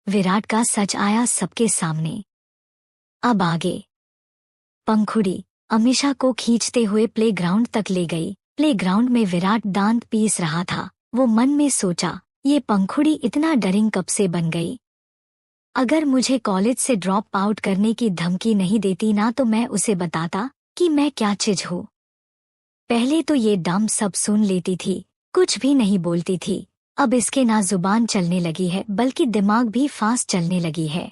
विराट का सच आया सबके सामने। अब आगे। पंखुड़ी अमीषा को खींचते हुए प्लेग्राउंड तक ले गई। प्लेग्राउंड में विराट दांत पीस रहा था। वो मन में सोचा, ये पंखुड़ी इतना डरिंग कब से बन गई। अगर मुझे कॉलेज से ड्रॉप आउट करने की धमकी नहीं देती ना तो मैं उसे बताता कि मैं क्या चीज हूँ। पहले तो ये डम सब सुन लेती थी, कुछ भी नहीं बोलती थी। अब इसके ना जुबान चलने लगी है बल्कि दिमाग भी फास्ट चलने लगी है।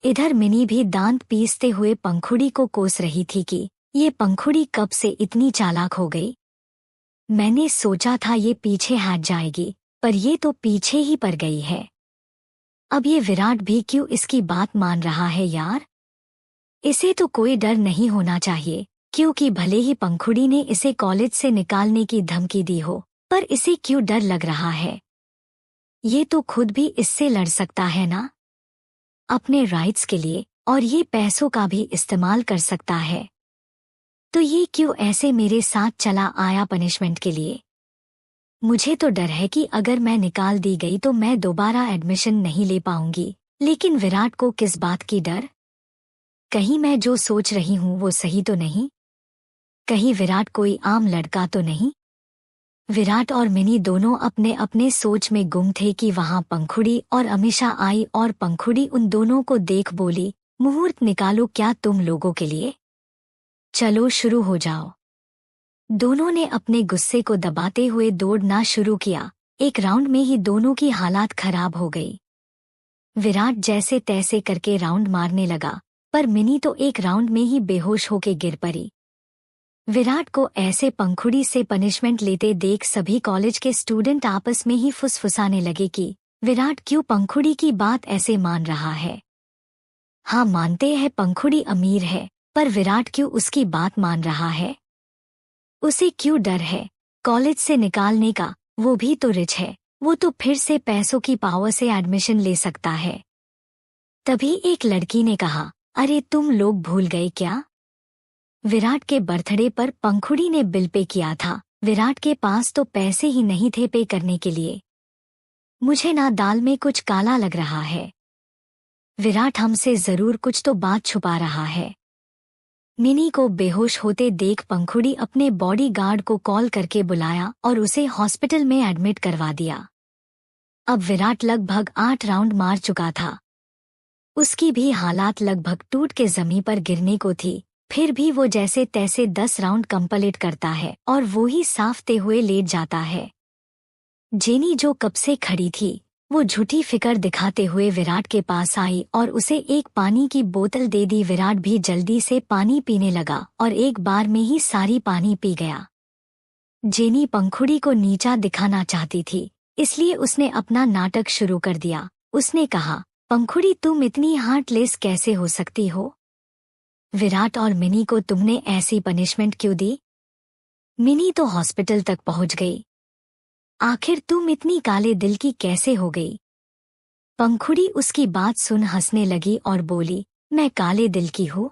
इधर मिनी भी दांत पीसते हुए पंखुड़ी को कोस रही थी कि ये पंखुड़ी कब से इतनी चालाक हो गई। मैंने सोचा था ये पीछे हट जाएगी, पर ये तो पीछे ही पड़ गई है। अब ये विराट भी क्यों इसकी बात मान रहा है यार। इसे तो कोई डर नहीं होना चाहिए, क्योंकि भले ही पंखुड़ी ने इसे कॉलेज से निकालने की धमकी दी हो, पर इसे क्यों डर लग रहा है। ये तो खुद भी इससे लड़ सकता है ना, अपने राइट्स के लिए, और ये पैसों का भी इस्तेमाल कर सकता है। तो ये क्यों ऐसे मेरे साथ चला आया पनिशमेंट के लिए। मुझे तो डर है कि अगर मैं निकाल दी गई तो मैं दोबारा एडमिशन नहीं ले पाऊंगी। लेकिन विराट को किस बात की डर। कहीं मैं जो सोच रही हूँ वो सही तो नहीं। कहीं विराट कोई आम लड़का तो नहीं। विराट और मिनी दोनों अपने अपने सोच में गुम थे कि वहां पंखुड़ी और अमीषा आई और पंखुड़ी उन दोनों को देख बोली, मुहूर्त निकालो क्या तुम लोगों के लिए। चलो शुरू हो जाओ। दोनों ने अपने गुस्से को दबाते हुए दौड़ना शुरू किया। एक राउंड में ही दोनों की हालात खराब हो गई। विराट जैसे तैसे करके राउंड मारने लगा, पर मिनी तो एक राउंड में ही बेहोश होके गिर पड़ी। विराट को ऐसे पंखुड़ी से पनिशमेंट लेते देख सभी कॉलेज के स्टूडेंट आपस में ही फुसफुसाने लगे कि विराट क्यों पंखुड़ी की बात ऐसे मान रहा है। हाँ मानते हैं पंखुड़ी अमीर है, पर विराट क्यों उसकी बात मान रहा है। उसे क्यों डर है कॉलेज से निकालने का। वो भी तो रिच है, वो तो फिर से पैसों की पावर से एडमिशन ले सकता है। तभी एक लड़की ने कहा, अरे तुम लोग भूल गए क्या, विराट के बर्थडे पर पंखुड़ी ने बिल पे किया था। विराट के पास तो पैसे ही नहीं थे पे करने के लिए। मुझे ना दाल में कुछ काला लग रहा है। विराट हमसे जरूर कुछ तो बात छुपा रहा है। मिनी को बेहोश होते देख पंखुड़ी अपने बॉडीगार्ड को कॉल करके बुलाया और उसे हॉस्पिटल में एडमिट करवा दिया। अब विराट लगभग 8 राउंड मार चुका था। उसकी भी हालात लगभग टूट के जमीन पर गिरने को थी, फिर भी वो जैसे तैसे 10 राउंड कंप्लीट करता है और वो ही साफते हुए लेट जाता है। जेनी जो कब से खड़ी थी, वो झूठी फिक्र दिखाते हुए विराट के पास आई और उसे एक पानी की बोतल दे दी। विराट भी जल्दी से पानी पीने लगा और एक बार में ही सारी पानी पी गया। जेनी पंखुड़ी को नीचा दिखाना चाहती थी, इसलिए उसने अपना नाटक शुरू कर दिया। उसने कहा, पंखुड़ी तुम इतनी हार्टलेस कैसे हो सकती हो। विराट और मिनी को तुमने ऐसी पनिशमेंट क्यों दी। मिनी तो हॉस्पिटल तक पहुंच गई। आखिर तुम इतनी काले दिल की कैसे हो गई। पंखुड़ी उसकी बात सुन हंसने लगी और बोली, मैं काले दिल की हूँ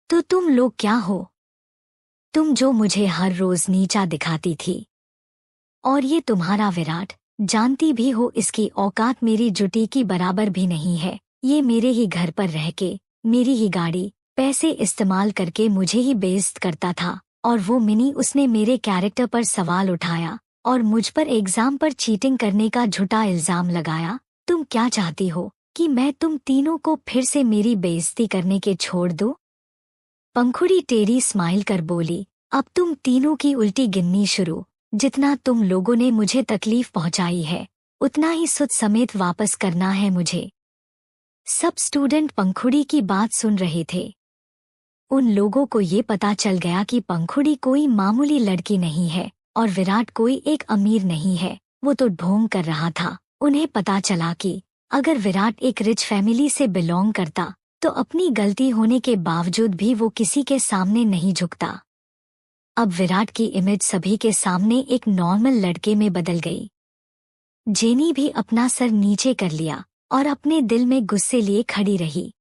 तो तुम लोग क्या हो। तुम जो मुझे हर रोज नीचा दिखाती थी। और ये तुम्हारा विराट, जानती भी हो इसकी औकात मेरी जुटी की बराबर भी नहीं है। ये मेरे ही घर पर रह के, मेरी ही गाड़ी, पैसे इस्तेमाल करके मुझे ही बेइज्जत करता था। और वो मिनी, उसने मेरे कैरेक्टर पर सवाल उठाया और मुझ पर एग्जाम पर चीटिंग करने का झूठा इल्जाम लगाया। तुम क्या चाहती हो कि मैं तुम तीनों को फिर से मेरी बेइज्जती करने के छोड़ दूं। पंखुड़ी टेढ़ी स्माइल कर बोली, अब तुम तीनों की उल्टी गिननी शुरू। जितना तुम लोगों ने मुझे तकलीफ पहुंचाई है, उतना ही सुध समेत वापस करना है मुझे। सब स्टूडेंट पंखुड़ी की बात सुन रहे थे। उन लोगों को ये पता चल गया कि पंखुड़ी कोई मामूली लड़की नहीं है और विराट कोई एक अमीर नहीं है। वो तो ढोंग कर रहा था। उन्हें पता चला कि अगर विराट एक रिच फैमिली से बिलोंग करता तो अपनी गलती होने के बावजूद भी वो किसी के सामने नहीं झुकता। अब विराट की इमेज सभी के सामने एक नॉर्मल लड़के में बदल गई। जेनी भी अपना सर नीचे कर लिया और अपने दिल में गुस्से लिए खड़ी रही।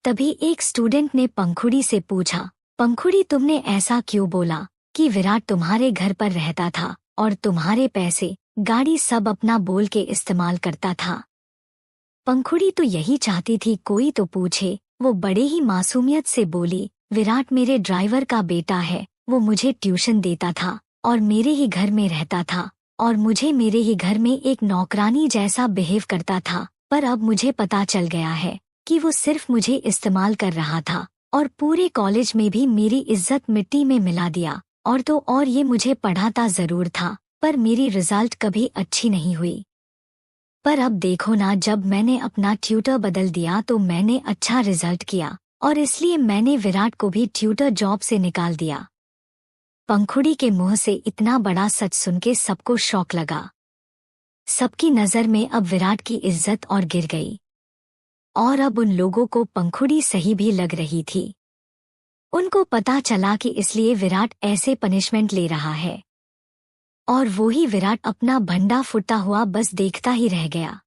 तभी एक स्टूडेंट ने पंखुड़ी से पूछा, पंखुड़ी तुमने ऐसा क्यों बोला कि विराट तुम्हारे घर पर रहता था और तुम्हारे पैसे, गाड़ी सब अपना बोल के इस्तेमाल करता था। पंखुड़ी तो यही चाहती थी कोई तो पूछे। वो बड़े ही मासूमियत से बोली, विराट मेरे ड्राइवर का बेटा है। वो मुझे ट्यूशन देता था और मेरे ही घर में रहता था और मुझे मेरे ही घर में एक नौकरानी जैसा बिहेव करता था। पर अब मुझे पता चल गया है कि वो सिर्फ मुझे इस्तेमाल कर रहा था और पूरे कॉलेज में भी मेरी इज्जत मिट्टी में मिला दिया। और तो और ये मुझे पढ़ाता जरूर था पर मेरी रिजल्ट कभी अच्छी नहीं हुई। पर अब देखो ना, जब मैंने अपना ट्यूटर बदल दिया तो मैंने अच्छा रिजल्ट किया और इसलिए मैंने विराट को भी ट्यूटर जॉब से निकाल दिया। पंखुड़ी के मुंह से इतना बड़ा सच सुन के सबको शौक लगा। सबकी नजर में अब विराट की इज्जत और गिर गई और अब उन लोगों को पंखुड़ी सही भी लग रही थी। उनको पता चला कि इसलिए विराट ऐसे पनिशमेंट ले रहा है और वो ही विराट अपना भंडा फुटता हुआ बस देखता ही रह गया।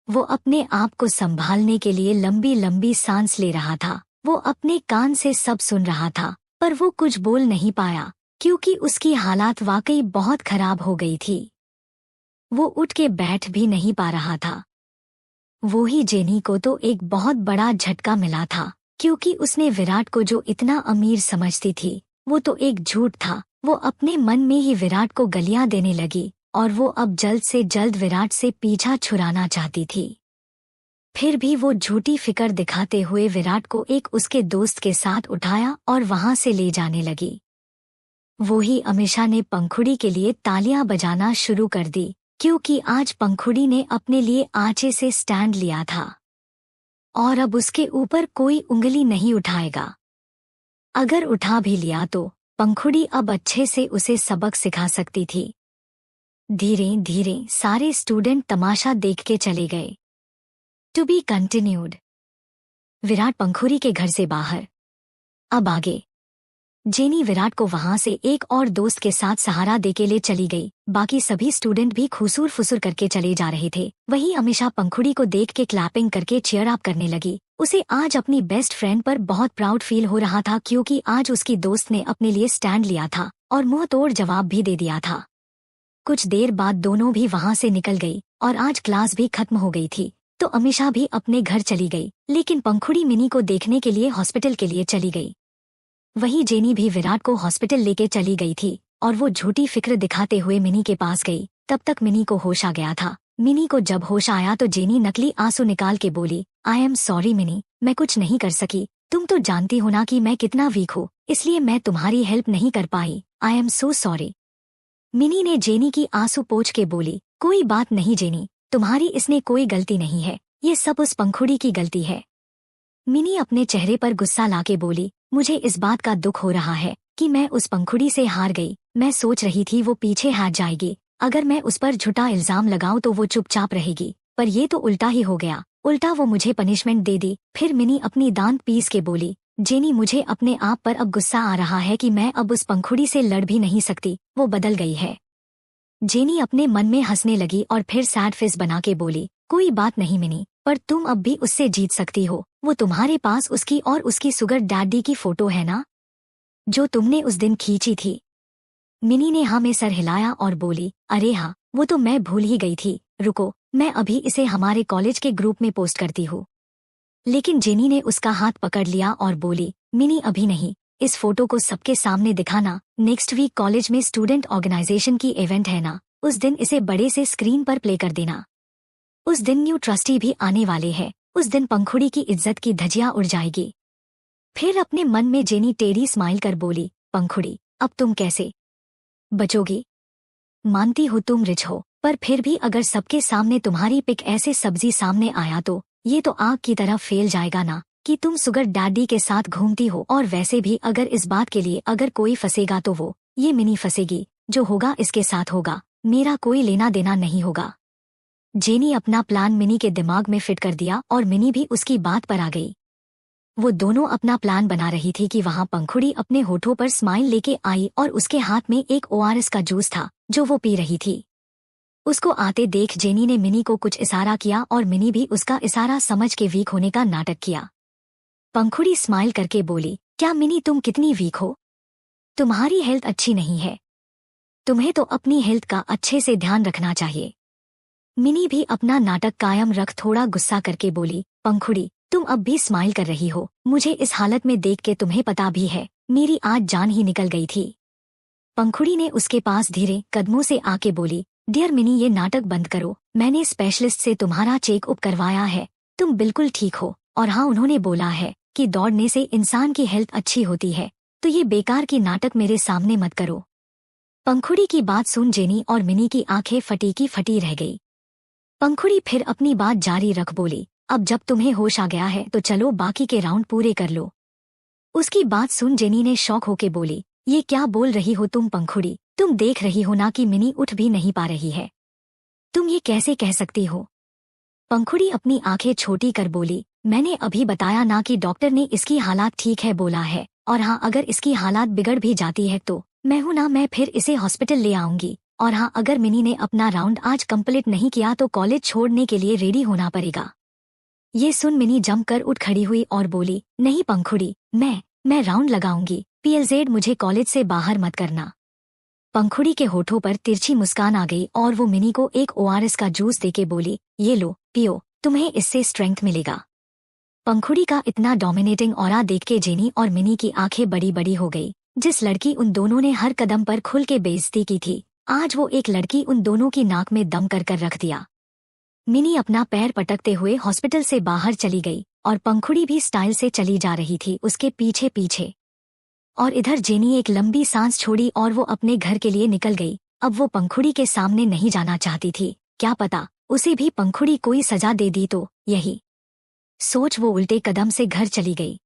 वो अपने आप को संभालने के लिए लंबी लंबी सांस ले रहा था। वो अपने कान से सब सुन रहा था पर वो कुछ बोल नहीं पाया क्योंकि उसकी हालात वाकई बहुत खराब हो गई थी। वो उठ के बैठ भी नहीं पा रहा था। वो ही जेनी को तो एक बहुत बड़ा झटका मिला था क्योंकि उसने विराट को जो इतना अमीर समझती थी वो तो एक झूठ था। वो अपने मन में ही विराट को गालियां देने लगी और वो अब जल्द से जल्द विराट से पीछा छुड़ाना चाहती थी। फिर भी वो झूठी फिक्र दिखाते हुए विराट को एक उसके दोस्त के साथ उठाया और वहां से ले जाने लगी। वो ही अमीषा ने पंखुड़ी के लिए तालियां बजाना शुरू कर दी क्योंकि आज पंखुड़ी ने अपने लिए आंचे से स्टैंड लिया था और अब उसके ऊपर कोई उंगली नहीं उठाएगा। अगर उठा भी लिया तो पंखुड़ी अब अच्छे से उसे सबक सिखा सकती थी। धीरे धीरे सारे स्टूडेंट तमाशा देख के चले गए। To be continued. Virat Pankhudi के घर से बाहर। अब आगे। जेनी विराट को वहां से एक और दोस्त के साथ सहारा देके ले चली गई। बाकी सभी स्टूडेंट भी खुसूर फुसूर करके चले जा रहे थे। वहीं अमीषा पंखुड़ी को देख के क्लैपिंग करके चीयर अप करने लगी। उसे आज अपनी बेस्ट फ्रेंड पर बहुत प्राउड फील हो रहा था क्योंकि आज उसकी दोस्त ने अपने लिए स्टैंड लिया था और मुंह तोड़ जवाब भी दे दिया था। कुछ देर बाद दोनों भी वहां से निकल गई और आज क्लास भी खत्म हो गई थी तो अमीषा भी अपने घर चली गई। लेकिन पंखुड़ी मिनी को देखने के लिए हॉस्पिटल के लिए चली गई। वहीं जेनी भी विराट को हॉस्पिटल लेके चली गई थी और वो झूठी फिक्र दिखाते हुए मिनी के पास गई। तब तक मिनी को होश आ गया था। मिनी को जब होश आया तो जेनी नकली आंसू निकाल के बोली, आई एम सॉरी मिनी, मैं कुछ नहीं कर सकी। तुम तो जानती हो ना कि मैं कितना वीक हूँ, इसलिए मैं तुम्हारी हेल्प नहीं कर पाई। I am so sorry. Mini ने जेनी की आंसू पोंछ के बोली, कोई बात नहीं जेनी, तुम्हारी इसने कोई गलती नहीं है, ये सब उस पंखुड़ी की गलती है। मिनी अपने चेहरे पर गुस्सा लाके बोली, मुझे इस बात का दुख हो रहा है कि मैं उस पंखुड़ी से हार गई। मैं सोच रही थी वो पीछे हट जाएगी। अगर मैं उस पर झूठा इल्जाम लगाऊं तो वो चुपचाप रहेगी, पर ये तो उल्टा ही हो गया। उल्टा वो मुझे पनिशमेंट दे दी। फिर मिनी अपनी दांत पीस के बोली, जेनी मुझे अपने आप पर अब गुस्सा आ रहा है कि मैं अब उस पंखुड़ी से लड़ भी नहीं सकती, वो बदल गई है। जेनी अपने मन में हंसने लगी और फिर सैड फेस बना के बोली, कोई बात नहीं मिनी, पर तुम अब भी उससे जीत सकती हो। वो तुम्हारे पास उसकी और उसकी सुगर डैडी की फोटो है ना, जो तुमने उस दिन खींची थी। मिनी ने हाँ में सर हिलाया और बोली, अरे हाँ, वो तो मैं भूल ही गई थी। रुको, मैं अभी इसे हमारे कॉलेज के ग्रुप में पोस्ट करती हूँ। लेकिन जेनी ने उसका हाथ पकड़ लिया और बोली, मिनी अभी नहीं, इस फोटो को सबके सामने दिखाना। नेक्स्ट वीक कॉलेज में स्टूडेंट ऑर्गेनाइजेशन की इवेंट है ना, उस दिन इसे बड़े से स्क्रीन पर प्ले कर देना। उस दिन न्यू ट्रस्टी भी आने वाले हैं। उस दिन पंखुड़ी की इज्जत की धजिया उड़ जाएगी। फिर अपने मन में जेनी टेढ़ी स्माइल कर बोली, पंखुड़ी अब तुम कैसे बचोगी? मानती हो तुम रिच हो, पर फिर भी अगर सबके सामने तुम्हारी पिक ऐसे सब्जी सामने आया तो ये तो आग की तरह फैल जाएगा ना कि तुम सुगर डैडी के साथ घूमती हो। और वैसे भी अगर इस बात के लिए अगर कोई फंसेगा तो वो ये मिनी फंसेगी। जो होगा इसके साथ होगा, मेरा कोई लेना देना नहीं होगा। जेनी अपना प्लान मिनी के दिमाग में फिट कर दिया और मिनी भी उसकी बात पर आ गई। वो दोनों अपना प्लान बना रही थी कि वहां पंखुड़ी अपने होठों पर स्माइल लेके आई और उसके हाथ में एक ओआरएस का जूस था जो वो पी रही थी। उसको आते देख जेनी ने मिनी को कुछ इशारा किया और मिनी भी उसका इशारा समझ के वीक होने का नाटक किया। पंखुड़ी स्माइल करके बोली, क्या मिनी तुम कितनी वीक हो? तुम्हारी हेल्थ अच्छी नहीं है, तुम्हें तो अपनी हेल्थ का अच्छे से ध्यान रखना चाहिए। मिनी भी अपना नाटक कायम रख थोड़ा गुस्सा करके बोली, पंखुड़ी तुम अब भी स्माइल कर रही हो, मुझे इस हालत में देख के तुम्हें पता भी है मेरी आज जान ही निकल गई थी। पंखुड़ी ने उसके पास धीरे कदमों से आके बोली, डियर मिनी ये नाटक बंद करो, मैंने स्पेशलिस्ट से तुम्हारा चेकअप करवाया है, तुम बिल्कुल ठीक हो, और हाँ उन्होंने बोला है कि दौड़ने से इंसान की हेल्थ अच्छी होती है, तो ये बेकार की नाटक मेरे सामने मत करो। पंखुड़ी की बात सुन जेनी और मिनी की आंखें फटी की फटी रह गई। पंखुड़ी फिर अपनी बात जारी रख बोली, अब जब तुम्हें होश आ गया है तो चलो बाकी के राउंड पूरे कर लो। उसकी बात सुन जेनी ने शौक होके बोली, ये क्या बोल रही हो तुम पंखुड़ी, तुम देख रही हो ना कि मिनी उठ भी नहीं पा रही है, तुम ये कैसे कह सकती हो। पंखुड़ी अपनी आंखें छोटी कर बोली, मैंने अभी बताया ना कि डॉक्टर ने इसकी हालात ठीक है बोला है, और हाँ अगर इसकी हालात बिगड़ भी जाती है तो मैं हूं ना, मैं फिर इसे हॉस्पिटल ले आऊंगी, और हाँ अगर मिनी ने अपना राउंड आज कंप्लीट नहीं किया तो कॉलेज छोड़ने के लिए रेडी होना पड़ेगा। ये सुन मिनी जमकर उठ खड़ी हुई और बोली, नहीं पंखुड़ी मैं राउंड लगाऊंगी, पीएलजेड मुझे कॉलेज से बाहर मत करना। पंखुड़ी के होठों पर तिरछी मुस्कान आ गई और वो मिनी को एक ओआरएस का जूस देके बोली, ये लो पियो, तुम्हें इससे स्ट्रेंथ मिलेगा। पंखुड़ी का इतना डोमिनेटिंग ऑरा देख के जेनी और मिनी की आंखें बड़ी बड़ी हो गई। जिस लड़की उन दोनों ने हर कदम पर खुल के बेइज्जती की थी, आज वो एक लड़की उन दोनों की नाक में दम कर कर रख दिया। मिनी अपना पैर पटकते हुए हॉस्पिटल से बाहर चली गई और पंखुड़ी भी स्टाइल से चली जा रही थी उसके पीछे पीछे। और इधर जेनी एक लंबी सांस छोड़ी और वो अपने घर के लिए निकल गई। अब वो पंखुड़ी के सामने नहीं जाना चाहती थी, क्या पता उसे भी पंखुड़ी कोई सजा दे दी तो, यही सोच वो उल्टे कदम से घर चली गई।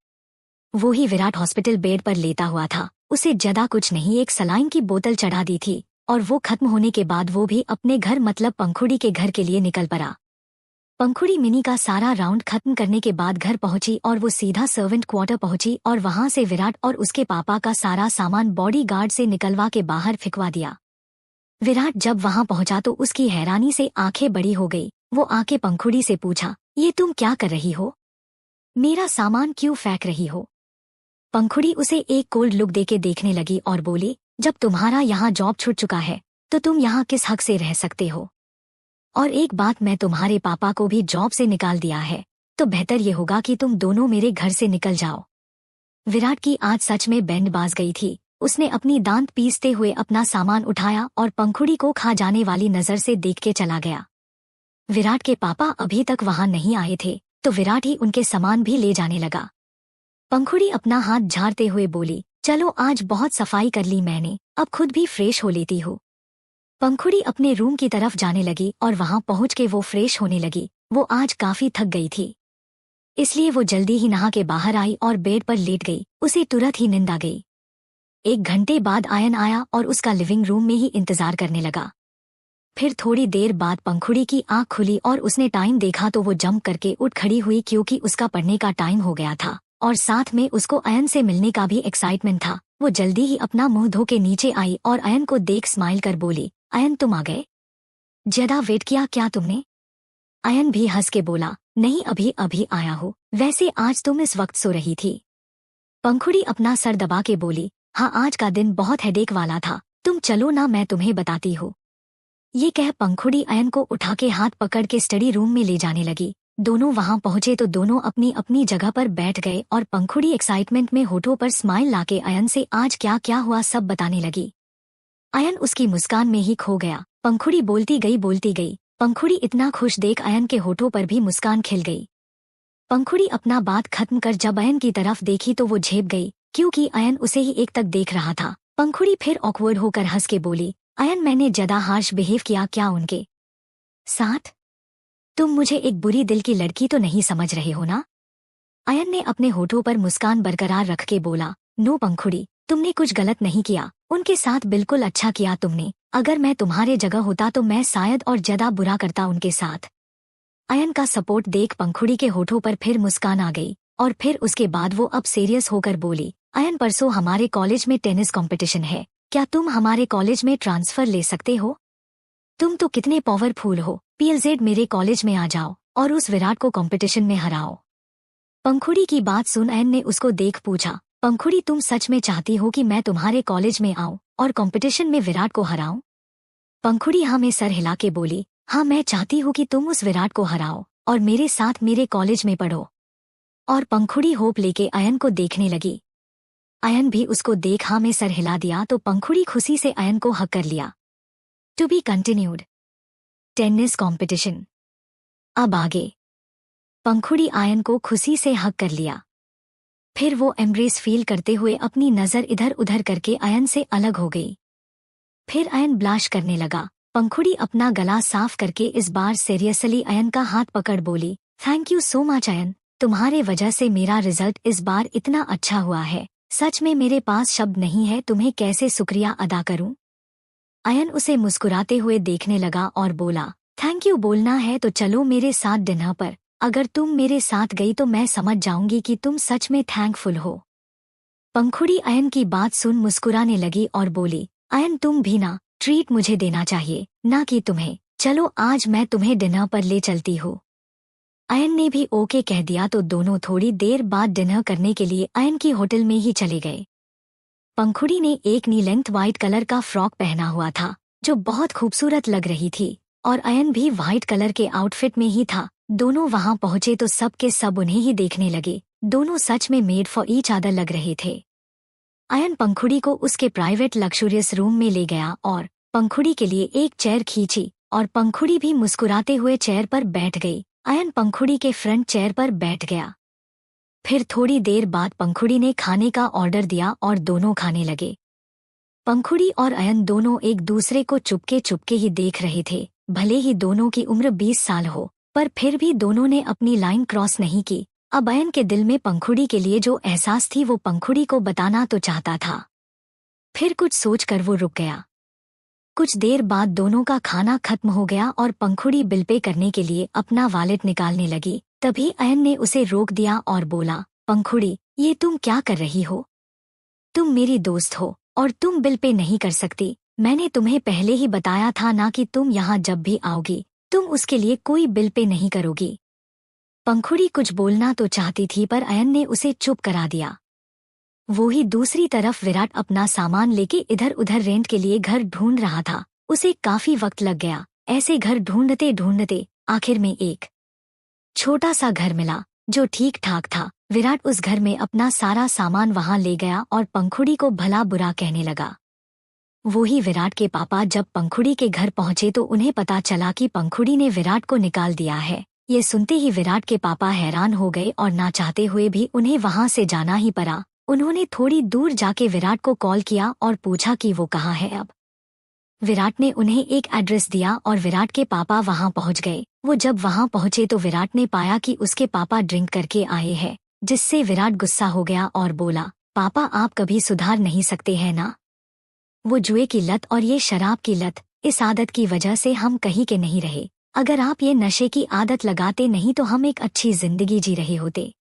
वो ही विराट हॉस्पिटल बेड पर लेटा हुआ था, उसे ज्यादा कुछ नहीं एक सलाइन की बोतल चढ़ा दी थी और वो खत्म होने के बाद वो भी अपने घर मतलब पंखुड़ी के घर के लिए निकल पड़ा। पंखुड़ी मिनी का सारा राउंड खत्म करने के बाद घर पहुंची और वो सीधा सर्वेंट क्वार्टर पहुंची और वहां से विराट और उसके पापा का सारा सामान बॉडीगार्ड से निकलवा के बाहर फिकवा दिया। विराट जब वहां पहुंचा तो उसकी हैरानी से आंखें बड़ी हो गई। वो आके पंखुड़ी से पूछा, ये तुम क्या कर रही हो, मेरा सामान क्यों फेंक रही हो। पंखुड़ी उसे एक कोल्ड लुक देके देखने लगी और बोली, जब तुम्हारा यहाँ जॉब छूट चुका है तो तुम यहाँ किस हक से रह सकते हो, और एक बात मैं तुम्हारे पापा को भी जॉब से निकाल दिया है, तो बेहतर ये होगा कि तुम दोनों मेरे घर से निकल जाओ। विराट की आज सच में बैंड बाज गई थी। उसने अपनी दांत पीसते हुए अपना सामान उठाया और पंखुड़ी को खा जाने वाली नजर से देख के चला गया। विराट के पापा अभी तक वहां नहीं आए थे तो विराट ही उनके सामान भी ले जाने लगा। पंखुड़ी अपना हाथ झाड़ते हुए बोली, चलो आज बहुत सफाई कर ली मैंने, अब खुद भी फ्रेश हो लेती हूँ। पंखुड़ी अपने रूम की तरफ जाने लगी और वहां पहुंच के वो फ्रेश होने लगी। वो आज काफी थक गई थी, इसलिए वो जल्दी ही नहा के बाहर आई और बेड पर लेट गई। उसे तुरंत ही नींद आ गई। 1 घंटे बाद आयन आया और उसका लिविंग रूम में ही इंतजार करने लगा। फिर थोड़ी देर बाद पंखुड़ी की आंख खुली और उसने टाइम देखा तो वो जंप करके उठ खड़ी हुई क्योंकि उसका पढ़ने का टाइम हो गया था और साथ में उसको अयन से मिलने का भी एक्साइटमेंट था। वो जल्दी ही अपना मुंह धो के नीचे आई और अयन को देख स्माइल कर बोली, अयन तुम आ गए, ज्यादा वेट किया क्या तुमने। अयन भी हंस के बोला, नहीं अभी अभी आया हूँ, वैसे आज तुम इस वक्त सो रही थी। पंखुड़ी अपना सर दबा के बोली, हाँ आज का दिन बहुत हेडेक वाला था, तुम चलो ना मैं तुम्हें बताती हूँ। ये कह पंखुड़ी अयन को उठा के हाथ पकड़ के स्टडी रूम में ले जाने लगी। दोनों वहां पहुंचे तो दोनों अपनी अपनी जगह पर बैठ गए और पंखुड़ी एक्साइटमेंट में होठों पर स्माइल लाके अयन से आज क्या क्या हुआ सब बताने लगी। अयन उसकी मुस्कान में ही खो गया। पंखुड़ी बोलती गई। पंखुड़ी इतना खुश देख अयन के होठों पर भी मुस्कान खिल गई। पंखुड़ी अपना बात खत्म कर जब अयन की तरफ देखी तो वो झेप गई क्योंकि अयन उसे ही एक तक देख रहा था। पंखुड़ी फिर ऑकवर्ड होकर हंस के बोली, अयन मैंने ज्यादा हार्श बिहेव किया क्या उनके साथ, तुम मुझे एक बुरी दिल की लड़की तो नहीं समझ रहे हो ना। अयन ने अपने होठों पर मुस्कान बरकरार रख के बोला, नो पंखुड़ी तुमने कुछ गलत नहीं किया, उनके साथ बिल्कुल अच्छा किया तुमने, अगर मैं तुम्हारे जगह होता तो मैं शायद और ज्यादा बुरा करता उनके साथ। अयन का सपोर्ट देख पंखुड़ी के होठों पर फिर मुस्कान आ गई और फिर उसके बाद वो अब सीरियस होकर बोली, अयन परसों हमारे कॉलेज में टेनिस कंपटीशन है, क्या तुम हमारे कॉलेज में ट्रांसफर ले सकते हो। तुम तो कितने पावरफुल हो, पीएलजेड मेरे कॉलेज में आ जाओ और उस विराट को कंपटीशन में हराओ। पंखुड़ी की बात सुन अयन ने उसको देख पूछा, पंखुड़ी तुम सच में चाहती हो कि मैं तुम्हारे कॉलेज में आऊं और कंपटीशन में विराट को हराऊं। पंखुड़ी हाँ में सर हिला के बोली, हाँ, मैं चाहती हूँ कि तुम उस विराट को हराओ और मेरे साथ मेरे कॉलेज में पढ़ो। और पंखुड़ी होप लेके अयन को देखने लगी। अयन भी उसको देख हाँ में सर हिला दिया तो पंखुड़ी खुशी से अयन को हक कर लिया। To be continued. Tennis competition. अब आगे। पंखुड़ी अयन को खुशी से हक कर लिया। फिर वो एम्ब्रेस फील करते हुए अपनी नजर इधर उधर करके अयन से अलग हो गई। फिर अयन ब्लाश करने लगा। पंखुड़ी अपना गला साफ करके इस बार सीरियसली अयन का हाथ पकड़ बोली, थैंक यू सो मच अयन, तुम्हारे वजह से मेरा रिजल्ट इस बार इतना अच्छा हुआ है। सच में मेरे पास शब्द नहीं है तुम्हें कैसे शुक्रिया अदा करूं। अयन उसे मुस्कुराते हुए देखने लगा और बोला, थैंक यू बोलना है तो चलो मेरे साथ डिनर पर। अगर तुम मेरे साथ गई तो मैं समझ जाऊंगी कि तुम सच में थैंकफुल हो। पंखुड़ी अयन की बात सुन मुस्कुराने लगी और बोली, अयन तुम भी ना ट्रीट मुझे देना चाहिए, ना कि तुम्हें। चलो आज मैं तुम्हें डिनर पर ले चलती हूँ। अयन ने भी ओके कह दिया तो दोनों थोड़ी देर बाद डिनर करने के लिए अयन की होटल में ही चले गए। पंखुड़ी ने एक नी लेंथ व्हाइट कलर का फ्रॉक पहना हुआ था जो बहुत खूबसूरत लग रही थी और अयन भी व्हाइट कलर के आउटफिट में ही था। दोनों वहां पहुंचे तो सब के सब उन्हें ही देखने लगे। दोनों सच में मेड फॉर ईच अदर लग रहे थे। अयन पंखुड़ी को उसके प्राइवेट लग्जूरियस रूम में ले गया और पंखुड़ी के लिए एक चेयर खींची और पंखुड़ी भी मुस्कुराते हुए चेयर पर बैठ गई। अयन पंखुड़ी के फ्रंट चेयर पर बैठ गया। फिर थोड़ी देर बाद पंखुड़ी ने खाने का ऑर्डर दिया और दोनों खाने लगे। पंखुड़ी और अयन दोनों एक दूसरे को चुपके चुपके ही देख रहे थे। भले ही दोनों की उम्र 20 साल हो पर फिर भी दोनों ने अपनी लाइन क्रॉस नहीं की। अब अयन के दिल में पंखुड़ी के लिए जो एहसास थी वो पंखुड़ी को बताना तो चाहता था। फिर कुछ सोचकर वो रुक गया। कुछ देर बाद दोनों का खाना खत्म हो गया और पंखुड़ी बिल पे करने के लिए अपना वॉलेट निकालने लगी। तभी अयन ने उसे रोक दिया और बोला, पंखुड़ी ये तुम क्या कर रही हो? तुम मेरी दोस्त हो और तुम बिल पे नहीं कर सकती। मैंने तुम्हें पहले ही बताया था ना कि तुम यहाँ जब भी आओगी तुम उसके लिए कोई बिल पे नहीं करोगी। पंखुड़ी कुछ बोलना तो चाहती थी पर अयन ने उसे चुप करा दिया। वो ही दूसरी तरफ विराट अपना सामान लेके इधर उधर रेंट के लिए घर ढूंढ रहा था। उसे काफी वक्त लग गया। ऐसे घर ढूंढते ढूंढते आखिर में एक छोटा सा घर मिला जो ठीक ठाक था। विराट उस घर में अपना सारा सामान वहां ले गया और पंखुड़ी को भला बुरा कहने लगा। वो ही विराट के पापा जब पंखुड़ी के घर पहुंचे तो उन्हें पता चला कि पंखुड़ी ने विराट को निकाल दिया है। ये सुनते ही विराट के पापा हैरान हो गए और ना चाहते हुए भी उन्हें वहां से जाना ही पड़ा। उन्होंने थोड़ी दूर जाके विराट को कॉल किया और पूछा कि वो कहाँ है अब। विराट ने उन्हें एक एड्रेस दिया और विराट के पापा वहां पहुंच गए। वो जब वहां पहुंचे तो विराट ने पाया कि उसके पापा ड्रिंक करके आए हैं, जिससे विराट गुस्सा हो गया और बोला, पापा आप कभी सुधार नहीं सकते हैं ना? वो जुए की लत और ये शराब की लत, इस आदत की वजह से हम कहीं के नहीं रहे। अगर आप ये नशे की आदत लगाते नहीं तो हम एक अच्छी जिंदगी जी रहे होते।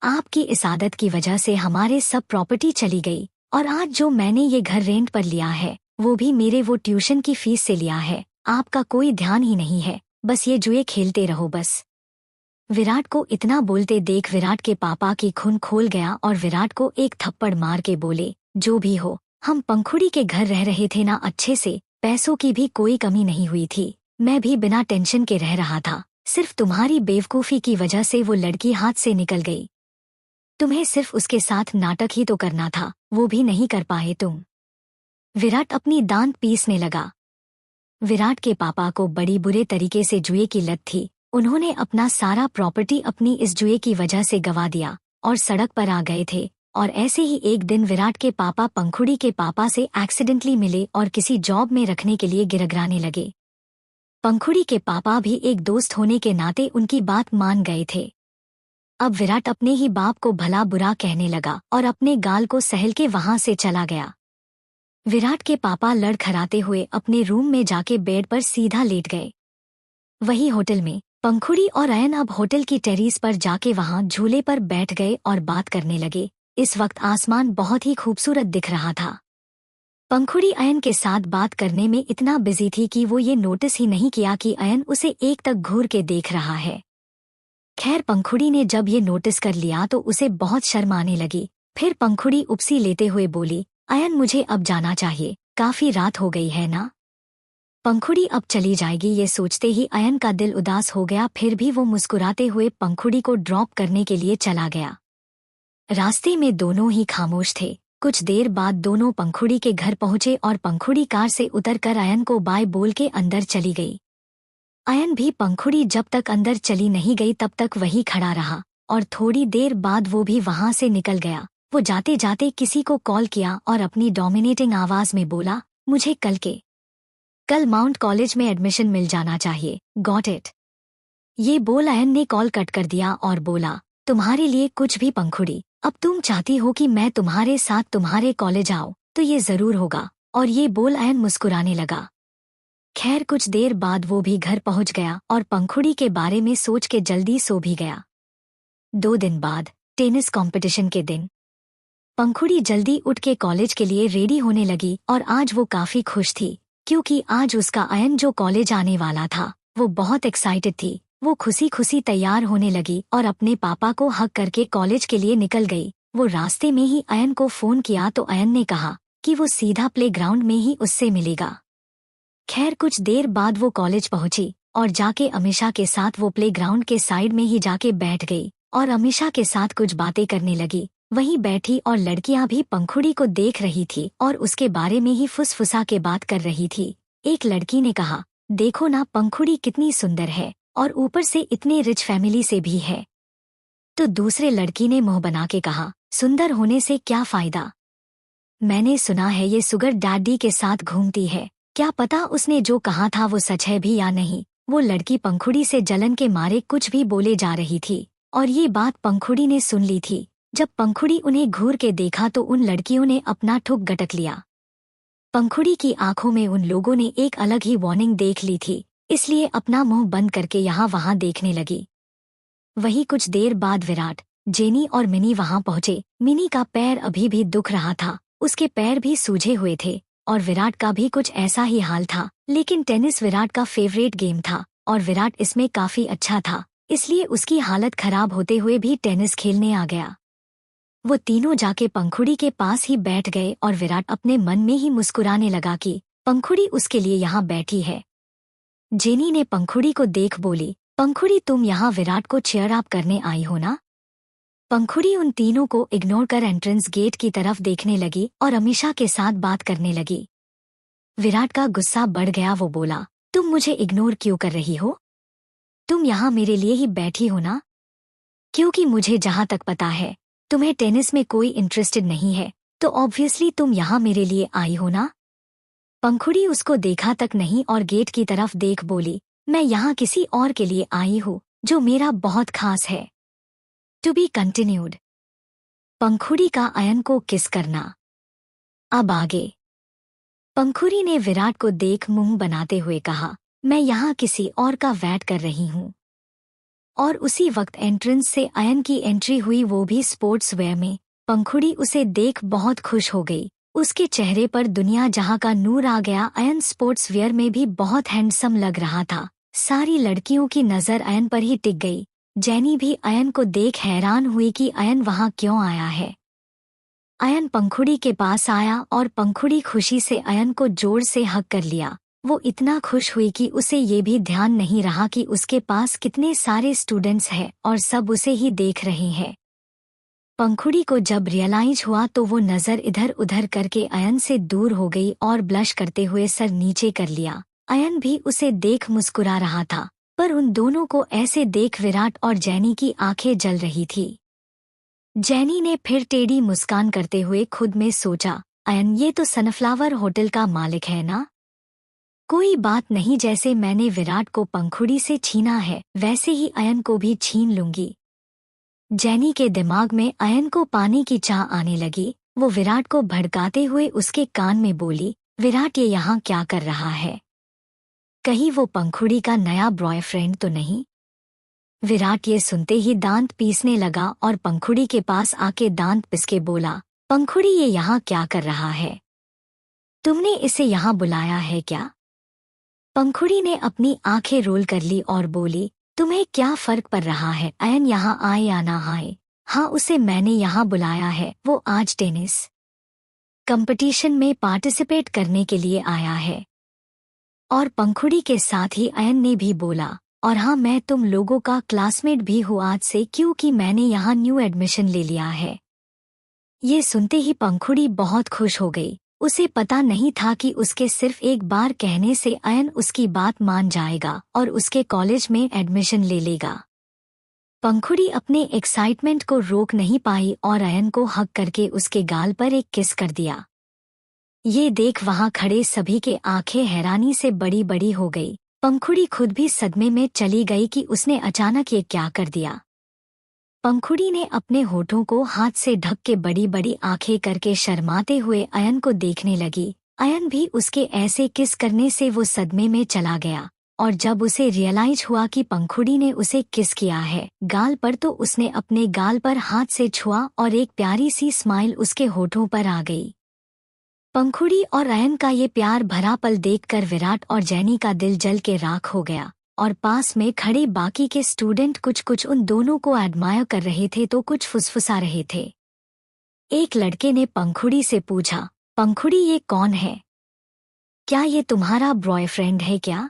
आपकी इस आदत की वजह से हमारे सब प्रॉपर्टी चली गई और आज जो मैंने ये घर रेंट पर लिया है वो भी मेरे वो ट्यूशन की फीस से लिया है। आपका कोई ध्यान ही नहीं है, बस ये जुए खेलते रहो बस। विराट को इतना बोलते देख विराट के पापा की खून खोल गया और विराट को एक थप्पड़ मार के बोले, जो भी हो हम पंखुड़ी के घर रह रहे थे ना अच्छे से, पैसों की भी कोई कमी नहीं हुई थी। मैं भी बिना टेंशन के रह रहा था। सिर्फ तुम्हारी बेवकूफ़ी की वजह से वो लड़की हाथ से निकल गई। तुम्हें सिर्फ उसके साथ नाटक ही तो करना था, वो भी नहीं कर पाए तुम। विराट अपनी दांत पीसने लगा। विराट के पापा को बड़ी बुरे तरीके से जुए की लत थी। उन्होंने अपना सारा प्रॉपर्टी अपनी इस जुए की वजह से गवा दिया और सड़क पर आ गए थे। और ऐसे ही एक दिन विराट के पापा पंखुड़ी के पापा से एक्सीडेंटली मिले और किसी जॉब में रखने के लिए गिरगिराने लगे। पंखुड़ी के पापा भी एक दोस्त होने के नाते उनकी बात मान गए थे। अब विराट अपने ही बाप को भला बुरा कहने लगा और अपने गाल को सहल के वहां से चला गया। विराट के पापा लड़खड़ाते हुए अपने रूम में जाके बेड पर सीधा लेट गए। वही होटल में पंखुड़ी और अयन अब होटल की टेरेस पर जाके वहां झूले पर बैठ गए और बात करने लगे। इस वक्त आसमान बहुत ही खूबसूरत दिख रहा था। पंखुड़ी अयन के साथ बात करने में इतना बिजी थी कि वो ये नोटिस ही नहीं किया कि अयन उसे एक तक घूर के देख रहा है। खैर पंखुड़ी ने जब ये नोटिस कर लिया तो उसे बहुत शर्म आने लगी। फिर पंखुड़ी उपसी लेते हुए बोली, अयन मुझे अब जाना चाहिए, काफी रात हो गई है ना? पंखुड़ी अब चली जाएगी ये सोचते ही अयन का दिल उदास हो गया। फिर भी वो मुस्कुराते हुए पंखुड़ी को ड्रॉप करने के लिए चला गया। रास्ते में दोनों ही खामोश थे। कुछ देर बाद दोनों पंखुड़ी के घर पहुंचे और पंखुड़ी कार से उतरकर अयन को बाय बोल के अंदर चली गई। अयन भी पंखुड़ी जब तक अंदर चली नहीं गई तब तक वही खड़ा रहा और थोड़ी देर बाद वो भी वहां से निकल गया। वो जाते जाते किसी को कॉल किया और अपनी डोमिनेटिंग आवाज में बोला, मुझे कल माउंट कॉलेज में एडमिशन मिल जाना चाहिए। Got it. ये बोल अयन ने कॉल कट कर दिया और बोला, तुम्हारे लिए कुछ भी पंखुड़ी। अब तुम चाहती हो कि मैं तुम्हारे साथ तुम्हारे कॉलेज आऊं तो ये जरूर होगा। और ये बोल अयन मुस्कुराने लगा। खैर कुछ देर बाद वो भी घर पहुंच गया और पंखुड़ी के बारे में सोच के जल्दी सो भी गया। 2 दिन बाद टेनिस कंपटीशन के दिन पंखुड़ी जल्दी उठ के कॉलेज के लिए रेडी होने लगी और आज वो काफी खुश थी क्योंकि आज उसका अयन जो कॉलेज आने वाला था वो बहुत एक्साइटेड थी। वो खुशी खुशी तैयार होने लगी और अपने पापा को हक करके कॉलेज के लिए निकल गई। वो रास्ते में ही अयन को फोन किया तो अयन ने कहा कि वो सीधा प्लेग्राउंड में ही उससे मिलेगा। खैर कुछ देर बाद वो कॉलेज पहुंची और जाके अमीषा के साथ वो प्लेग्राउंड के साइड में ही जाके बैठ गई और अमीषा के साथ कुछ बातें करने लगी। वहीं बैठी और लड़कियां भी पंखुड़ी को देख रही थी और उसके बारे में ही फुसफुसा के बात कर रही थी। एक लड़की ने कहा, देखो ना पंखुड़ी कितनी सुंदर है और ऊपर से इतने रिच फैमिली से भी है। तो दूसरे लड़की ने मुंह बना के कहा, सुंदर होने से क्या फायदा? मैंने सुना है ये सुगर डैडी के साथ घूमती है। क्या पता उसने जो कहा था वो सच है भी या नहीं। वो लड़की पंखुड़ी से जलन के मारे कुछ भी बोले जा रही थी और ये बात पंखुड़ी ने सुन ली थी। जब पंखुड़ी उन्हें घूर के देखा तो उन लड़कियों ने अपना ठुक गटक लिया। पंखुड़ी की आंखों में उन लोगों ने एक अलग ही वार्निंग देख ली थी, इसलिए अपना मुंह बंद करके यहाँ वहाँ देखने लगी। वही कुछ देर बाद विराट, जेनी और मिनी वहाँ पहुंचे। मिनी का पैर अभी भी दुख रहा था, उसके पैर भी सूजे हुए थे और विराट का भी कुछ ऐसा ही हाल था। लेकिन टेनिस विराट का फेवरेट गेम था और विराट इसमें काफी अच्छा था, इसलिए उसकी हालत खराब होते हुए भी टेनिस खेलने आ गया। वो तीनों जाके पंखुड़ी के पास ही बैठ गए और विराट अपने मन में ही मुस्कुराने लगा कि पंखुड़ी उसके लिए यहाँ बैठी है। जेनी ने पंखुड़ी को देख बोली, पंखुड़ी तुम यहाँ विराट को चीयर अप करने आई हो ना? पंखुड़ी उन तीनों को इग्नोर कर एंट्रेंस गेट की तरफ देखने लगी और अमीषा के साथ बात करने लगी। विराट का गुस्सा बढ़ गया। वो बोला, तुम मुझे इग्नोर क्यों कर रही हो? तुम यहाँ मेरे लिए ही बैठी हो ना? क्योंकि मुझे जहाँ तक पता है तुम्हें टेनिस में कोई इंटरेस्टेड नहीं है, तो ऑब्वियसली तुम यहाँ मेरे लिए आई हो ना? पंखुड़ी उसको देखा तक नहीं और गेट की तरफ देख बोली, मैं यहाँ किसी और के लिए आई हूँ जो मेरा बहुत खास है। To be continued. पंखुड़ी का अयन को किस करना। अब आगे। पंखुड़ी ने विराट को देख मुंह बनाते हुए कहा, मैं यहाँ किसी और का वेट कर रही हूँ। और उसी वक्त एंट्रेंस से अयन की एंट्री हुई, वो भी स्पोर्ट्स वेयर में। पंखुड़ी उसे देख बहुत खुश हो गई। उसके चेहरे पर दुनिया जहाँ का नूर आ गया। अयन स्पोर्ट्स वेयर में भी बहुत हैंडसम लग रहा था। सारी लड़कियों की नज़र अयन पर ही टिक गई। जेनी भी अयन को देख हैरान हुई कि अयन वहाँ क्यों आया है। अयन पंखुड़ी के पास आया और पंखुड़ी खुशी से अयन को जोर से हग कर लिया। वो इतना खुश हुई कि उसे ये भी ध्यान नहीं रहा कि उसके पास कितने सारे स्टूडेंट्स हैं और सब उसे ही देख रहे हैं। पंखुड़ी को जब रियलाइज हुआ तो वो नज़र इधर उधर करके अयन से दूर हो गई और ब्लश करते हुए सर नीचे कर लिया। अयन भी उसे देख मुस्कुरा रहा था, पर उन दोनों को ऐसे देख विराट और जेनी की आंखें जल रही थी। जेनी ने फिर टेढ़ी मुस्कान करते हुए खुद में सोचा, अयन ये तो सनफ्लावर होटल का मालिक है ना? कोई बात नहीं, जैसे मैंने विराट को पंखुड़ी से छीना है वैसे ही अयन को भी छीन लूंगी। जेनी के दिमाग में अयन को पाने की चाह आने लगी। वो विराट को भड़काते हुए उसके कान में बोली, विराट ये यहाँ क्या कर रहा है? कहीं वो पंखुड़ी का नया बॉयफ्रेंड तो नहीं? विराट ये सुनते ही दांत पीसने लगा और पंखुड़ी के पास आके दांत पिसके बोला, पंखुड़ी ये यहाँ क्या कर रहा है? तुमने इसे यहाँ बुलाया है क्या? पंखुड़ी ने अपनी आंखें रोल कर ली और बोली, तुम्हें क्या फर्क पड़ रहा है अयन यहाँ आए या ना आए? हाँ उसे मैंने यहाँ बुलाया है, वो आज टेनिस कंपटीशन में पार्टिसिपेट करने के लिए आया है। और पंखुड़ी के साथ ही अयन ने भी बोला, और हाँ, मैं तुम लोगों का क्लासमेट भी हूँ आज से, क्योंकि मैंने यहाँ न्यू एडमिशन ले लिया है। ये सुनते ही पंखुड़ी बहुत खुश हो गई। उसे पता नहीं था कि उसके सिर्फ एक बार कहने से अयन उसकी बात मान जाएगा और उसके कॉलेज में एडमिशन ले लेगा। पंखुड़ी अपने एक्साइटमेंट को रोक नहीं पाई और अयन को हग करके उसके गाल पर एक किस कर दिया। ये देख वहां खड़े सभी के आंखें हैरानी से बड़ी बड़ी हो गई। पंखुड़ी खुद भी सदमे में चली गई कि उसने अचानक ये क्या कर दिया। पंखुड़ी ने अपने होठों को हाथ से ढक के बड़ी बड़ी आंखें करके शर्माते हुए अयन को देखने लगी। अयन भी उसके ऐसे किस करने से वो सदमे में चला गया, और जब उसे रियलाइज हुआ कि पंखुड़ी ने उसे किस किया है गाल पर, तो उसने अपने गाल पर हाथ से छुआ और एक प्यारी सी स्माइल उसके होठों पर आ गई। पंखुड़ी और अयन का ये प्यार भरा पल देखकर विराट और जैनी का दिल जल के राख हो गया, और पास में खड़े बाकी के स्टूडेंट कुछ कुछ उन दोनों को एडमायर कर रहे थे तो कुछ फुसफुसा रहे थे। एक लड़के ने पंखुड़ी से पूछा, पंखुड़ी ये कौन है? क्या ये तुम्हारा बॉयफ्रेंड है क्या?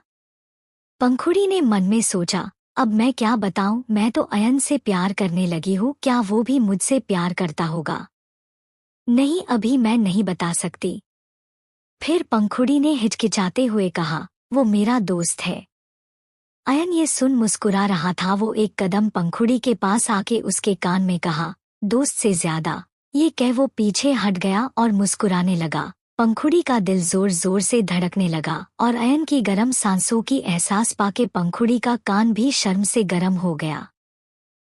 पंखुड़ी ने मन में सोचा, अब मैं क्या बताऊं, मैं तो अयन से प्यार करने लगी हूँ, क्या वो भी मुझसे प्यार करता होगा? नहीं, अभी मैं नहीं बता सकती। फिर पंखुड़ी ने हिचकिचाते हुए कहा, वो मेरा दोस्त है। अयन ये सुन मुस्कुरा रहा था। वो एक कदम पंखुड़ी के पास आके उसके कान में कहा, दोस्त से ज्यादा। ये कह वो पीछे हट गया और मुस्कुराने लगा। पंखुड़ी का दिल जोर जोर से धड़कने लगा और अयन की गर्म सांसों की एहसास पाके पंखुड़ी का कान भी शर्म से गर्म हो गया।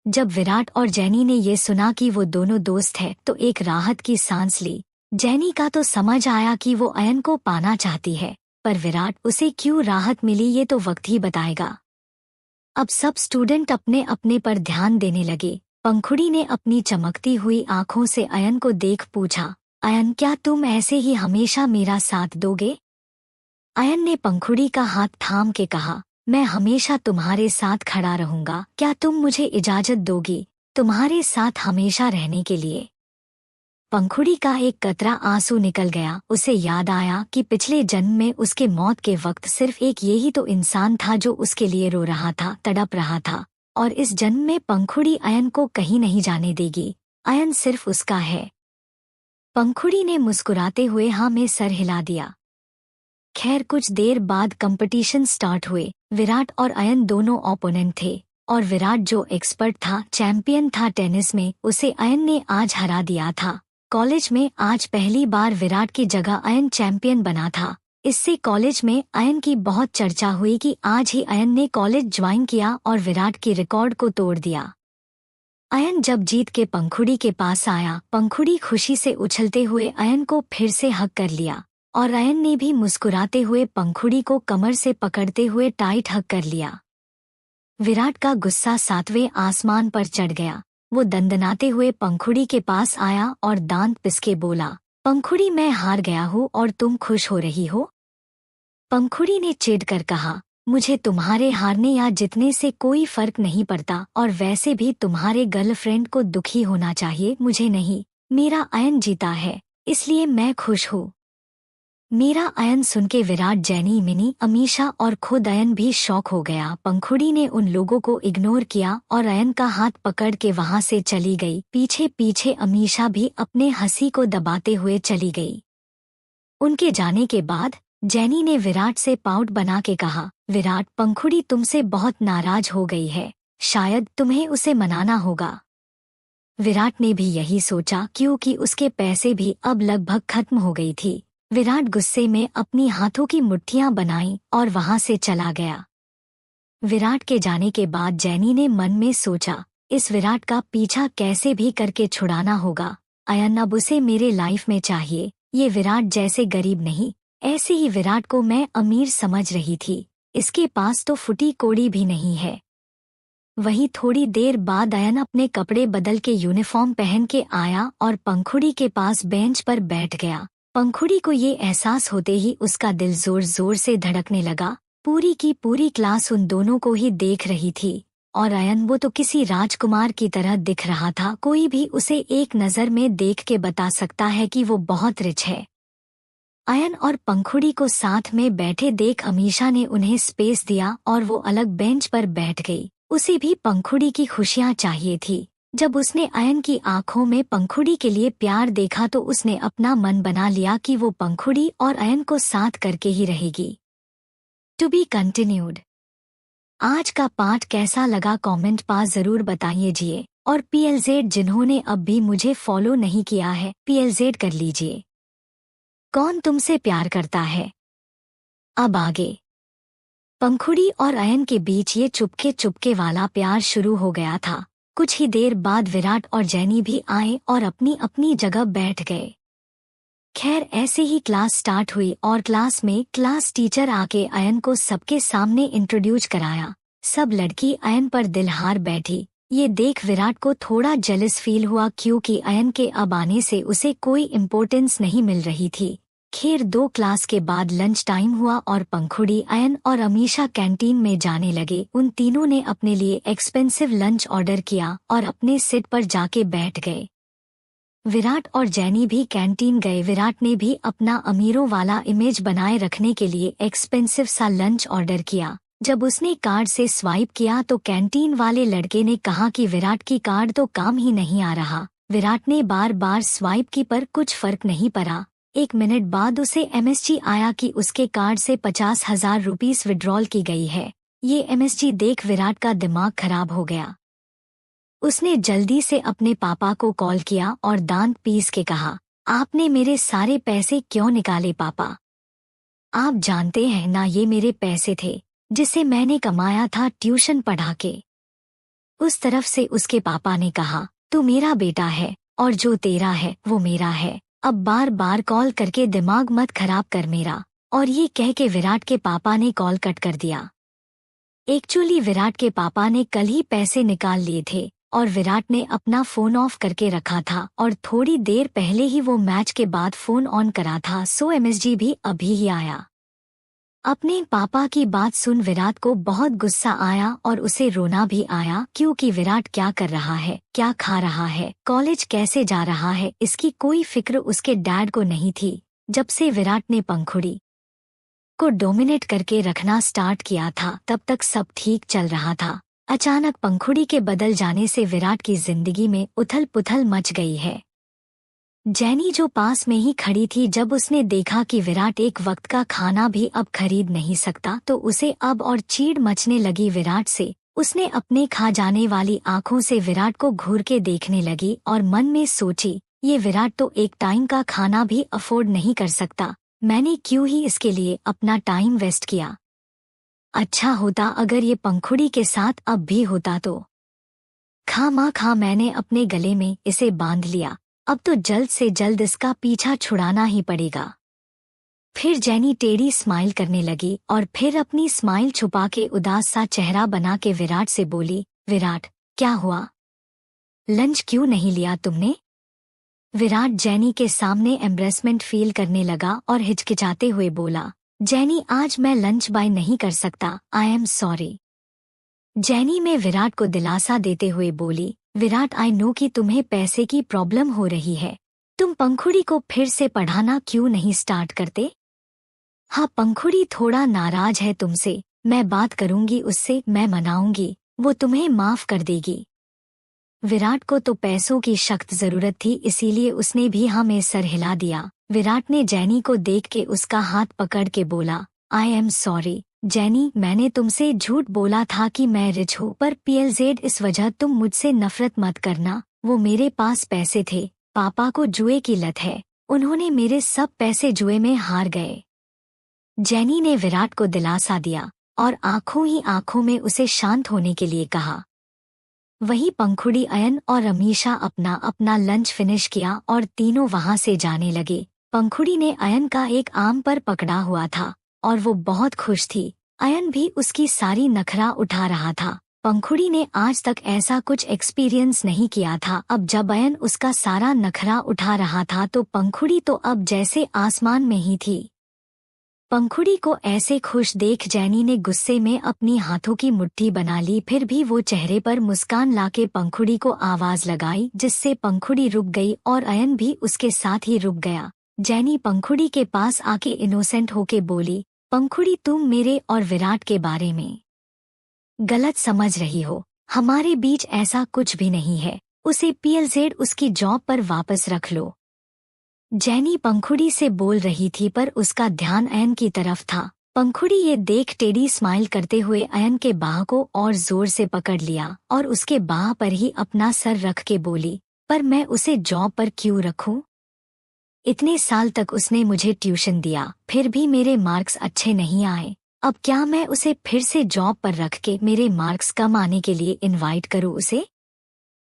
जब विराट और जैनी ने ये सुना कि वो दोनों दोस्त हैं तो एक राहत की सांस ली। जैनी का तो समझ आया कि वो अयन को पाना चाहती है, पर विराट उसे क्यों राहत मिली ये तो वक्त ही बताएगा। अब सब स्टूडेंट अपने अपने पर ध्यान देने लगे। पंखुड़ी ने अपनी चमकती हुई आंखों से अयन को देख पूछा, अयन क्या तुम ऐसे ही हमेशा मेरा साथ दोगे? अयन ने पंखुड़ी का हाथ थाम के कहा, मैं हमेशा तुम्हारे साथ खड़ा रहूंगा। क्या तुम मुझे इजाजत दोगी तुम्हारे साथ हमेशा रहने के लिए? पंखुड़ी का एक कतरा आंसू निकल गया। उसे याद आया कि पिछले जन्म में उसके मौत के वक्त सिर्फ एक यही तो इंसान था जो उसके लिए रो रहा था, तड़प रहा था, और इस जन्म में पंखुड़ी अयन को कहीं नहीं जाने देगी। अयन सिर्फ उसका है। पंखुड़ी ने मुस्कुराते हुए हाँ में सर हिला दिया। खैर कुछ देर बाद कंपटीशन स्टार्ट हुए। विराट और अयन दोनों ओपोनेंट थे, और विराट जो एक्सपर्ट था, चैंपियन था टेनिस में, उसे अयन ने आज हरा दिया था। कॉलेज में आज पहली बार विराट की जगह अयन चैंपियन बना था। इससे कॉलेज में अयन की बहुत चर्चा हुई कि आज ही अयन ने कॉलेज ज्वाइन किया और विराट की रिकॉर्ड को तोड़ दिया। अयन जब जीत के पंखुड़ी के पास आया, पंखुड़ी खुशी से उछलते हुए अयन को फिर से हग कर लिया, और अयन ने भी मुस्कुराते हुए पंखुड़ी को कमर से पकड़ते हुए टाइट हग कर लिया। विराट का गुस्सा सातवें आसमान पर चढ़ गया। वो दंदनाते हुए पंखुड़ी के पास आया और दांत पिसके बोला, पंखुड़ी मैं हार गया हूँ और तुम खुश हो रही हो? पंखुड़ी ने चिढ़ कर कहा, मुझे तुम्हारे हारने या जीतने से कोई फर्क नहीं पड़ता, और वैसे भी तुम्हारे गर्लफ्रेंड को दुखी होना चाहिए, मुझे नहीं। मेरा अयन जीता है इसलिए मैं खुश हूँ। मेरा अयन सुन के विराट, जैनी, मिनी, अमीशा और खुद अयन भी शॉक हो गया। पंखुड़ी ने उन लोगों को इग्नोर किया और अयन का हाथ पकड़ के वहां से चली गई। पीछे पीछे अमीशा भी अपने हंसी को दबाते हुए चली गई। उनके जाने के बाद जैनी ने विराट से पाउट बना के कहा, विराट, पंखुड़ी तुमसे बहुत नाराज हो गई है, शायद तुम्हें उसे मनाना होगा। विराट ने भी यही सोचा क्योंकि उसके पैसे भी अब लगभग खत्म हो गई थी। विराट गुस्से में अपनी हाथों की मुट्ठियां बनाई और वहां से चला गया। विराट के जाने के बाद जैनी ने मन में सोचा, इस विराट का पीछा कैसे भी करके छुड़ाना होगा। अयन अब उसे मेरे लाइफ में चाहिए। ये विराट जैसे गरीब नहीं, ऐसे ही विराट को मैं अमीर समझ रही थी। इसके पास तो फुटी कोड़ी भी नहीं है। वहीं थोड़ी देर बाद अयन अपने कपड़े बदल के यूनिफॉर्म पहन के आया और पंखुड़ी के पास बेंच पर बैठ गया। पंखुड़ी को ये एहसास होते ही उसका दिल जोर जोर से धड़कने लगा। पूरी की पूरी क्लास उन दोनों को ही देख रही थी, और अयन वो तो किसी राजकुमार की तरह दिख रहा था। कोई भी उसे एक नज़र में देख के बता सकता है कि वो बहुत रिच है। अयन और पंखुड़ी को साथ में बैठे देख अमीषा ने उन्हें स्पेस दिया और वो अलग बेंच पर बैठ गई। उसे भी पंखुड़ी की खुशियां चाहिए थी। जब उसने अयन की आंखों में पंखुड़ी के लिए प्यार देखा तो उसने अपना मन बना लिया कि वो पंखुड़ी और अयन को साथ करके ही रहेगी। To be continued. आज का पाठ कैसा लगा कमेंट पर जरूर बताइए और PLZ जिन्होंने अब भी मुझे फॉलो नहीं किया है PLZ कर लीजिए। कौन तुमसे प्यार करता है? अब आगे। पंखुड़ी और अयन के बीच ये चुपके चुपके वाला प्यार शुरू हो गया था। कुछ ही देर बाद विराट और जेनी भी आए और अपनी अपनी जगह बैठ गए। खैर ऐसे ही क्लास स्टार्ट हुई और क्लास में क्लास टीचर आके अयन को सबके सामने इंट्रोड्यूस कराया। सब लड़की अयन पर दिलहार बैठी। ये देख विराट को थोड़ा जेलस फील हुआ क्योंकि अयन के अब आने से उसे कोई इम्पोर्टेंस नहीं मिल रही थी। खैर 2 क्लास के बाद लंच टाइम हुआ और पंखुड़ी, अयन और अमीषा कैंटीन में जाने लगे। उन तीनों ने अपने लिए एक्सपेंसिव लंच ऑर्डर किया और अपने सीट पर जाके बैठ गए। विराट और जेनी भी कैंटीन गए। विराट ने भी अपना अमीरों वाला इमेज बनाए रखने के लिए एक्सपेंसिव सा लंच ऑर्डर किया। जब उसने कार्ड से स्वाइप किया तो कैंटीन वाले लड़के ने कहा कि विराट की कार्ड तो काम ही नहीं आ रहा। विराट ने बार बार स्वाइप की पर कुछ फर्क नहीं पड़ा। 1 मिनट बाद उसे MSG आया कि उसके कार्ड से 50,000 रुपीस विड्रॉल की गई है। ये MSG देख विराट का दिमाग खराब हो गया। उसने जल्दी से अपने पापा को कॉल किया और दांत पीस के कहा, आपने मेरे सारे पैसे क्यों निकाले पापा? आप जानते हैं ना ये मेरे पैसे थे जिसे मैंने कमाया था ट्यूशन पढ़ा के। उस तरफ से उसके पापा ने कहा, तू मेरा बेटा है और जो तेरा है वो मेरा है। अब बार बार कॉल करके दिमाग मत खराब कर मेरा। और ये कह के विराट के पापा ने कॉल कट कर दिया। एक्चुअली विराट के पापा ने कल ही पैसे निकाल लिए थे और विराट ने अपना फोन ऑफ करके रखा था और थोड़ी देर पहले ही वो मैच के बाद फोन ऑन करा था। सो MSG भी अभी ही आया। अपने पापा की बात सुन विराट को बहुत गुस्सा आया और उसे रोना भी आया क्योंकि विराट क्या कर रहा है, क्या खा रहा है, कॉलेज कैसे जा रहा है, इसकी कोई फिक्र उसके डैड को नहीं थी। जब से विराट ने पंखुड़ी को डोमिनेट करके रखना स्टार्ट किया था तब तक सब ठीक चल रहा था। अचानक पंखुड़ी के बदल जाने से विराट की जिंदगी में उथल पुथल मच गई है। जेनी जो पास में ही खड़ी थी, जब उसने देखा कि विराट एक वक्त का खाना भी अब खरीद नहीं सकता तो उसे अब और चीड़ मचने लगी विराट से। उसने अपने खा जाने वाली आंखों से विराट को घूर के देखने लगी और मन में सोची, ये विराट तो एक टाइम का खाना भी अफोर्ड नहीं कर सकता, मैंने क्यों ही इसके लिए अपना टाइम वेस्ट किया। अच्छा होता अगर ये पंखुड़ी के साथ अब भी होता तो। खामा मैंने अपने गले में इसे बांध लिया। अब तो जल्द से जल्द इसका पीछा छुड़ाना ही पड़ेगा। फिर जेनी टेढ़ी स्माइल करने लगी और फिर अपनी स्माइल छुपा के उदास सा चेहरा बना के विराट से बोली, विराट क्या हुआ, लंच क्यों नहीं लिया तुमने? विराट जेनी के सामने एम्ब्रेसमेंट फील करने लगा और हिचकिचाते हुए बोला, जेनी आज मैं लंच बाय नहीं कर सकता, आई एम सॉरी। जेनी में विराट को दिलासा देते हुए बोली, विराट आई नो कि तुम्हें पैसे की प्रॉब्लम हो रही है, तुम पंखुड़ी को फिर से पढ़ाना क्यों नहीं स्टार्ट करते? हाँ पंखुड़ी थोड़ा नाराज है तुमसे, मैं बात करूंगी उससे, मैं मनाऊंगी, वो तुम्हें माफ कर देगी। विराट को तो पैसों की सख्त जरूरत थी, इसीलिए उसने भी हाँ में सर हिला दिया। विराट ने जेनी को देख के उसका हाथ पकड़ के बोला, आई एम सॉरी जेनी, मैंने तुमसे झूठ बोला था कि मैं रिच हूँ, पर PLZ इस वजह तुम मुझसे नफरत मत करना। वो मेरे पास पैसे थे, पापा को जुए की लत है, उन्होंने मेरे सब पैसे जुए में हार गए। जेनी ने विराट को दिलासा दिया और आंखों ही आंखों में उसे शांत होने के लिए कहा। वहीं पंखुड़ी, अयन और अमीषा अपना अपना लंच फिनिश किया और तीनों वहां से जाने लगे। पंखुड़ी ने अयन का एक आम पर पकड़ा हुआ था और वो बहुत खुश थी। अयन भी उसकी सारी नखरा उठा रहा था। पंखुड़ी ने आज तक ऐसा कुछ एक्सपीरियंस नहीं किया था। अब जब अयन उसका सारा नखरा उठा रहा था तो पंखुड़ी तो अब जैसे आसमान में ही थी। पंखुड़ी को ऐसे खुश देख जेनी ने गुस्से में अपनी हाथों की मुट्ठी बना ली, फिर भी वो चेहरे पर मुस्कान लाके पंखुड़ी को आवाज लगाई, जिससे पंखुड़ी रुक गई और अयन भी उसके साथ ही रुक गया। जैनी पंखुड़ी के पास आके इनोसेंट होके बोली, पंखुड़ी तुम मेरे और विराट के बारे में गलत समझ रही हो। हमारे बीच ऐसा कुछ भी नहीं है। उसे पीएलजेड उसकी जॉब पर वापस रख लो। जैनी पंखुड़ी से बोल रही थी पर उसका ध्यान अयन की तरफ था। पंखुड़ी ये देख टेढ़ी स्माइल करते हुए अयन के बाह को और जोर से पकड़ लिया और उसके बाह पर ही अपना सर रख के बोली, पर मैं उसे जॉब पर क्यों रखूं? इतने साल तक उसने मुझे ट्यूशन दिया, फिर भी मेरे मार्क्स अच्छे नहीं आए। अब क्या मैं उसे फिर से जॉब पर रख के मेरे मार्क्स कम आने के लिए इनवाइट करूं उसे?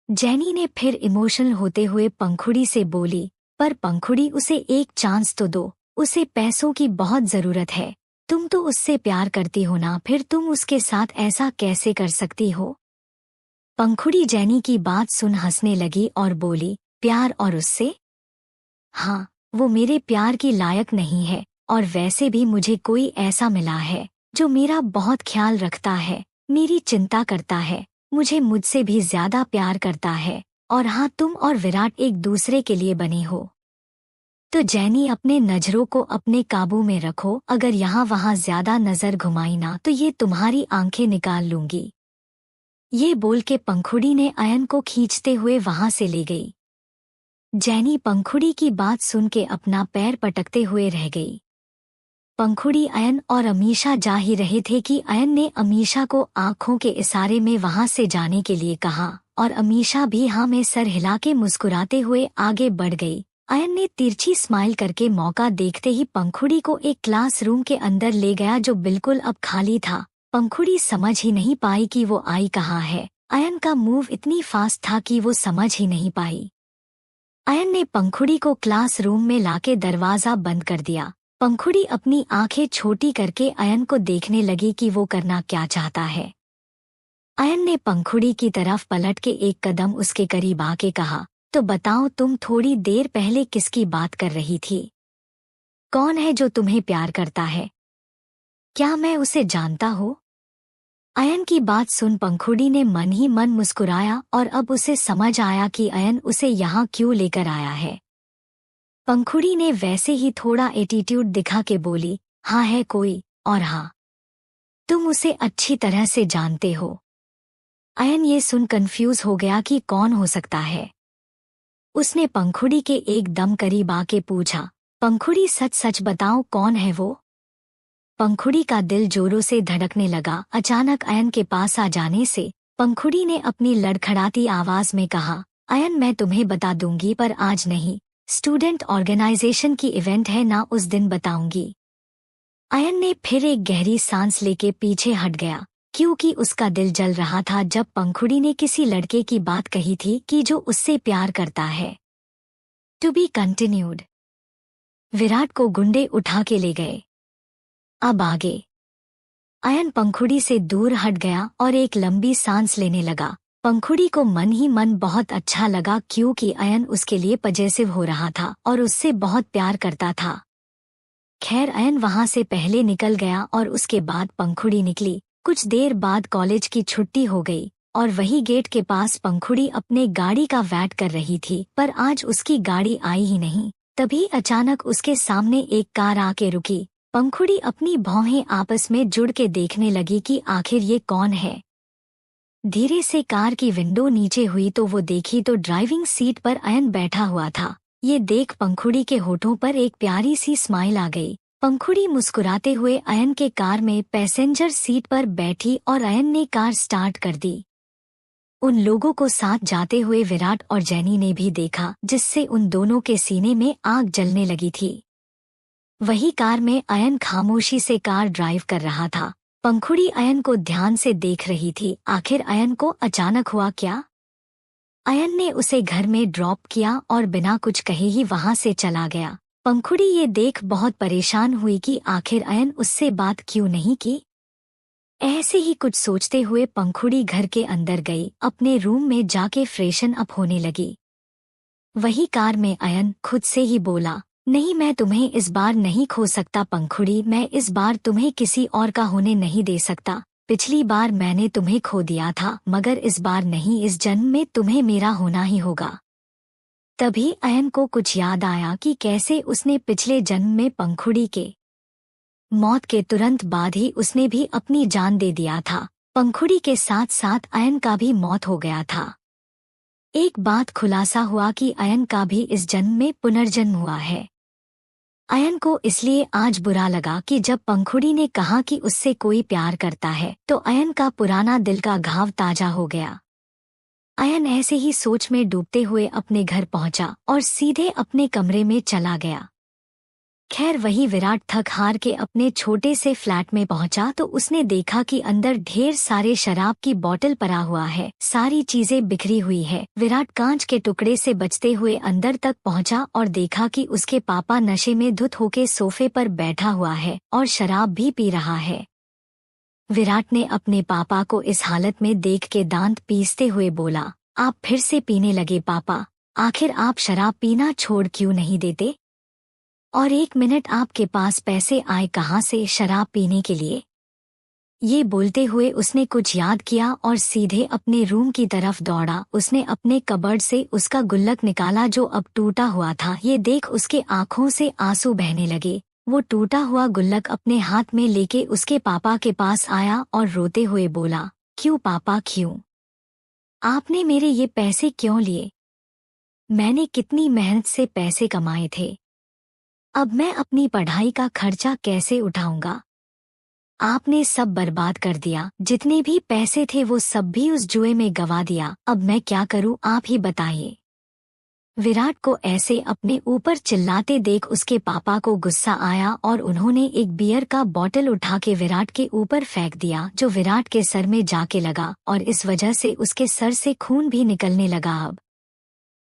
जैनी ने फिर इमोशनल होते हुए पंखुड़ी से बोली, पर पंखुड़ी उसे एक चांस तो दो। उसे पैसों की बहुत जरूरत है। तुम तो उससे प्यार करती हो ना, फिर तुम उसके साथ ऐसा कैसे कर सकती हो? पंखुड़ी जैनी की बात सुन हंसने लगी और बोली, प्यार और उससे? हाँ, वो मेरे प्यार की लायक नहीं है और वैसे भी मुझे कोई ऐसा मिला है जो मेरा बहुत ख्याल रखता है, मेरी चिंता करता है, मुझे मुझसे भी ज्यादा प्यार करता है। और हाँ, तुम और विराट एक दूसरे के लिए बने हो। तो जैनी अपने नजरों को अपने काबू में रखो, अगर यहाँ वहाँ ज्यादा नजर घुमाई ना तो ये तुम्हारी आंखें निकाल लूंगी। ये बोल के पंखुड़ी ने अयन को खींचते हुए वहां से ले गई। जैनी पंखुड़ी की बात सुन के अपना पैर पटकते हुए रह गई। पंखुड़ी अयन और अमीशा जा ही रहे थे कि अयन ने अमीशा को आंखों के इशारे में वहां से जाने के लिए कहा और अमीशा भी हाँ में सर हिला के मुस्कुराते हुए आगे बढ़ गई। अयन ने तिरछी स्माइल करके मौका देखते ही पंखुड़ी को एक क्लासरूम के अंदर ले गया जो बिल्कुल अब खाली था। पंखुड़ी समझ ही नहीं पाई कि वो आई कहाँ है। अयन का मूव इतनी फास्ट था कि वो समझ ही नहीं पाई। अयन ने पंखुड़ी को क्लासरूम में लाके दरवाजा बंद कर दिया। पंखुड़ी अपनी आंखें छोटी करके अयन को देखने लगी कि वो करना क्या चाहता है। अयन ने पंखुड़ी की तरफ पलट के एक कदम उसके करीब आके कहा, तो बताओ तुम थोड़ी देर पहले किसकी बात कर रही थी? कौन है जो तुम्हें प्यार करता है? क्या मैं उसे जानता हूँ? अयन की बात सुन पंखुड़ी ने मन ही मन मुस्कुराया और अब उसे समझ आया कि अयन उसे यहाँ क्यों लेकर आया है। पंखुड़ी ने वैसे ही थोड़ा एटीट्यूड दिखा के बोली, हाँ है कोई, और हाँ, तुम उसे अच्छी तरह से जानते हो। अयन ये सुन कंफ्यूज हो गया कि कौन हो सकता है। उसने पंखुड़ी के एकदम करीब आके पूछा, पंखुड़ी सच सच बताओ कौन है वो? पंखुड़ी का दिल जोरों से धड़कने लगा। अचानक अयन के पास आ जाने से पंखुड़ी ने अपनी लड़खड़ाती आवाज में कहा, अयन मैं तुम्हें बता दूंगी पर आज नहीं, स्टूडेंट ऑर्गेनाइजेशन की इवेंट है ना, उस दिन बताऊंगी। अयन ने फिर एक गहरी सांस लेके पीछे हट गया क्योंकि उसका दिल जल रहा था जब पंखुड़ी ने किसी लड़के की बात कही थी कि जो उससे प्यार करता है। To be continued. विराट को गुंडे उठा के ले गए। अब आगे। अयन पंखुड़ी से दूर हट गया और एक लंबी सांस लेने लगा। पंखुड़ी को मन ही मन बहुत अच्छा लगा क्योंकि अयन उसके लिए पजेसिव हो रहा था और उससे बहुत प्यार करता था। खैर अयन वहां से पहले निकल गया और उसके बाद पंखुड़ी निकली। कुछ देर बाद कॉलेज की छुट्टी हो गई और वही गेट के पास पंखुड़ी अपने गाड़ी का वेट कर रही थी, पर आज उसकी गाड़ी आई ही नहीं। तभी अचानक उसके सामने एक कार आके रुकी। पंखुड़ी अपनी भौहें आपस में जुड़ के देखने लगी कि आखिर ये कौन है। धीरे से कार की विंडो नीचे हुई तो वो देखी तो ड्राइविंग सीट पर अयन बैठा हुआ था। ये देख पंखुड़ी के होठों पर एक प्यारी सी स्माइल आ गई। पंखुड़ी मुस्कुराते हुए अयन के कार में पैसेंजर सीट पर बैठी और अयन ने कार स्टार्ट कर दी। उन लोगों को साथ जाते हुए विराट और जैनी ने भी देखा, जिससे उन दोनों के सीने में आग जलने लगी थी। वही कार में अयन खामोशी से कार ड्राइव कर रहा था। पंखुड़ी अयन को ध्यान से देख रही थी। आखिर अयन को अचानक हुआ क्या? अयन ने उसे घर में ड्रॉप किया और बिना कुछ कहे ही वहां से चला गया। पंखुड़ी ये देख बहुत परेशान हुई कि आखिर अयन उससे बात क्यों नहीं की। ऐसे ही कुछ सोचते हुए पंखुड़ी घर के अंदर गई। अपने रूम में जाके फ्रेशन अप होने लगी। वही कार में अयन खुद से ही बोला, नहीं मैं तुम्हें इस बार नहीं खो सकता पंखुड़ी, मैं इस बार तुम्हें किसी और का होने नहीं दे सकता। पिछली बार मैंने तुम्हें खो दिया था मगर इस बार नहीं, इस जन्म में तुम्हें मेरा होना ही होगा। तभी अयन को कुछ याद आया कि कैसे उसने पिछले जन्म में पंखुड़ी के मौत के तुरंत बाद ही उसने भी अपनी जान दे दिया था। पंखुड़ी के साथ साथ अयन का भी मौत हो गया था। एक बात खुलासा हुआ कि अयन का भी इस जन्म में पुनर्जन्म हुआ है। अयन को इसलिए आज बुरा लगा कि जब पंखुड़ी ने कहा कि उससे कोई प्यार करता है तो अयन का पुराना दिल का घाव ताजा हो गया। अयन ऐसे ही सोच में डूबते हुए अपने घर पहुंचा और सीधे अपने कमरे में चला गया। खैर वही विराट थक हार के अपने छोटे से फ्लैट में पहुंचा तो उसने देखा कि अंदर ढेर सारे शराब की बोतल पड़ा हुआ है, सारी चीजें बिखरी हुई है। विराट कांच के टुकड़े से बचते हुए अंदर तक पहुंचा और देखा कि उसके पापा नशे में धुत होके सोफे पर बैठा हुआ है और शराब भी पी रहा है। विराट ने अपने पापा को इस हालत में देख के दांत पीसते हुए बोला, आप फिर से पीने लगे पापा, आखिर आप शराब पीना छोड़ क्यों नहीं देते? और 1 मिनट आपके पास पैसे आए कहाँ से शराब पीने के लिए? ये बोलते हुए उसने कुछ याद किया और सीधे अपने रूम की तरफ दौड़ा। उसने अपने कबर्ड से उसका गुल्लक निकाला जो अब टूटा हुआ था। ये देख उसके आंखों से आंसू बहने लगे। वो टूटा हुआ गुल्लक अपने हाथ में लेके उसके पापा के पास आया और रोते हुए बोला, क्यों पापा क्यों? आपने मेरे ये पैसे क्यों लिए? मैंने कितनी मेहनत से पैसे कमाए थे, अब मैं अपनी पढ़ाई का खर्चा कैसे उठाऊंगा? आपने सब बर्बाद कर दिया, जितने भी पैसे थे वो सब भी उस जुए में गवा दिया। अब मैं क्या करूं आप ही बताइए। विराट को ऐसे अपने ऊपर चिल्लाते देख उसके पापा को गुस्सा आया और उन्होंने एक बियर का बॉटल उठा के विराट के ऊपर फेंक दिया, जो विराट के सर में जाके लगा और इस वजह से उसके सर से खून भी निकलने लगा। अब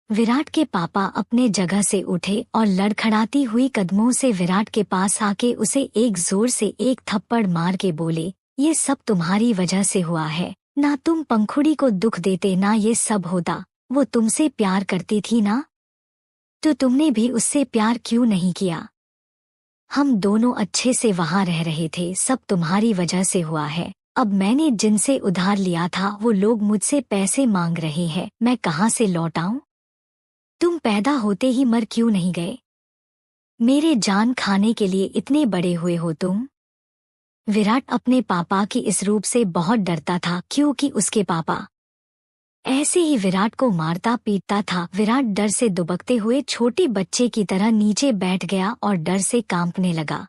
विराट के पापा अपने जगह से उठे और लड़खड़ाती हुई कदमों से विराट के पास आके उसे एक जोर से एक थप्पड़ मार के बोले, ये सब तुम्हारी वजह से हुआ है, ना तुम पंखुड़ी को दुख देते ना ये सब होता। वो तुमसे प्यार करती थी ना, तो तुमने भी उससे प्यार क्यों नहीं किया? हम दोनों अच्छे से वहाँ रह रहे थे, सब तुम्हारी वजह से हुआ है। अब मैंने जिनसे उधार लिया था वो लोग मुझसे पैसे मांग रहे हैं, मैं कहाँ से लौटाऊं? तुम पैदा होते ही मर क्यों नहीं गए? मेरे जान खाने के लिए इतने बड़े हुए हो तुम। विराट अपने पापा की इस रूप से बहुत डरता था क्योंकि उसके पापा ऐसे ही विराट को मारता पीटता था। विराट डर से दुबकते हुए छोटे बच्चे की तरह नीचे बैठ गया और डर से कांपने लगा।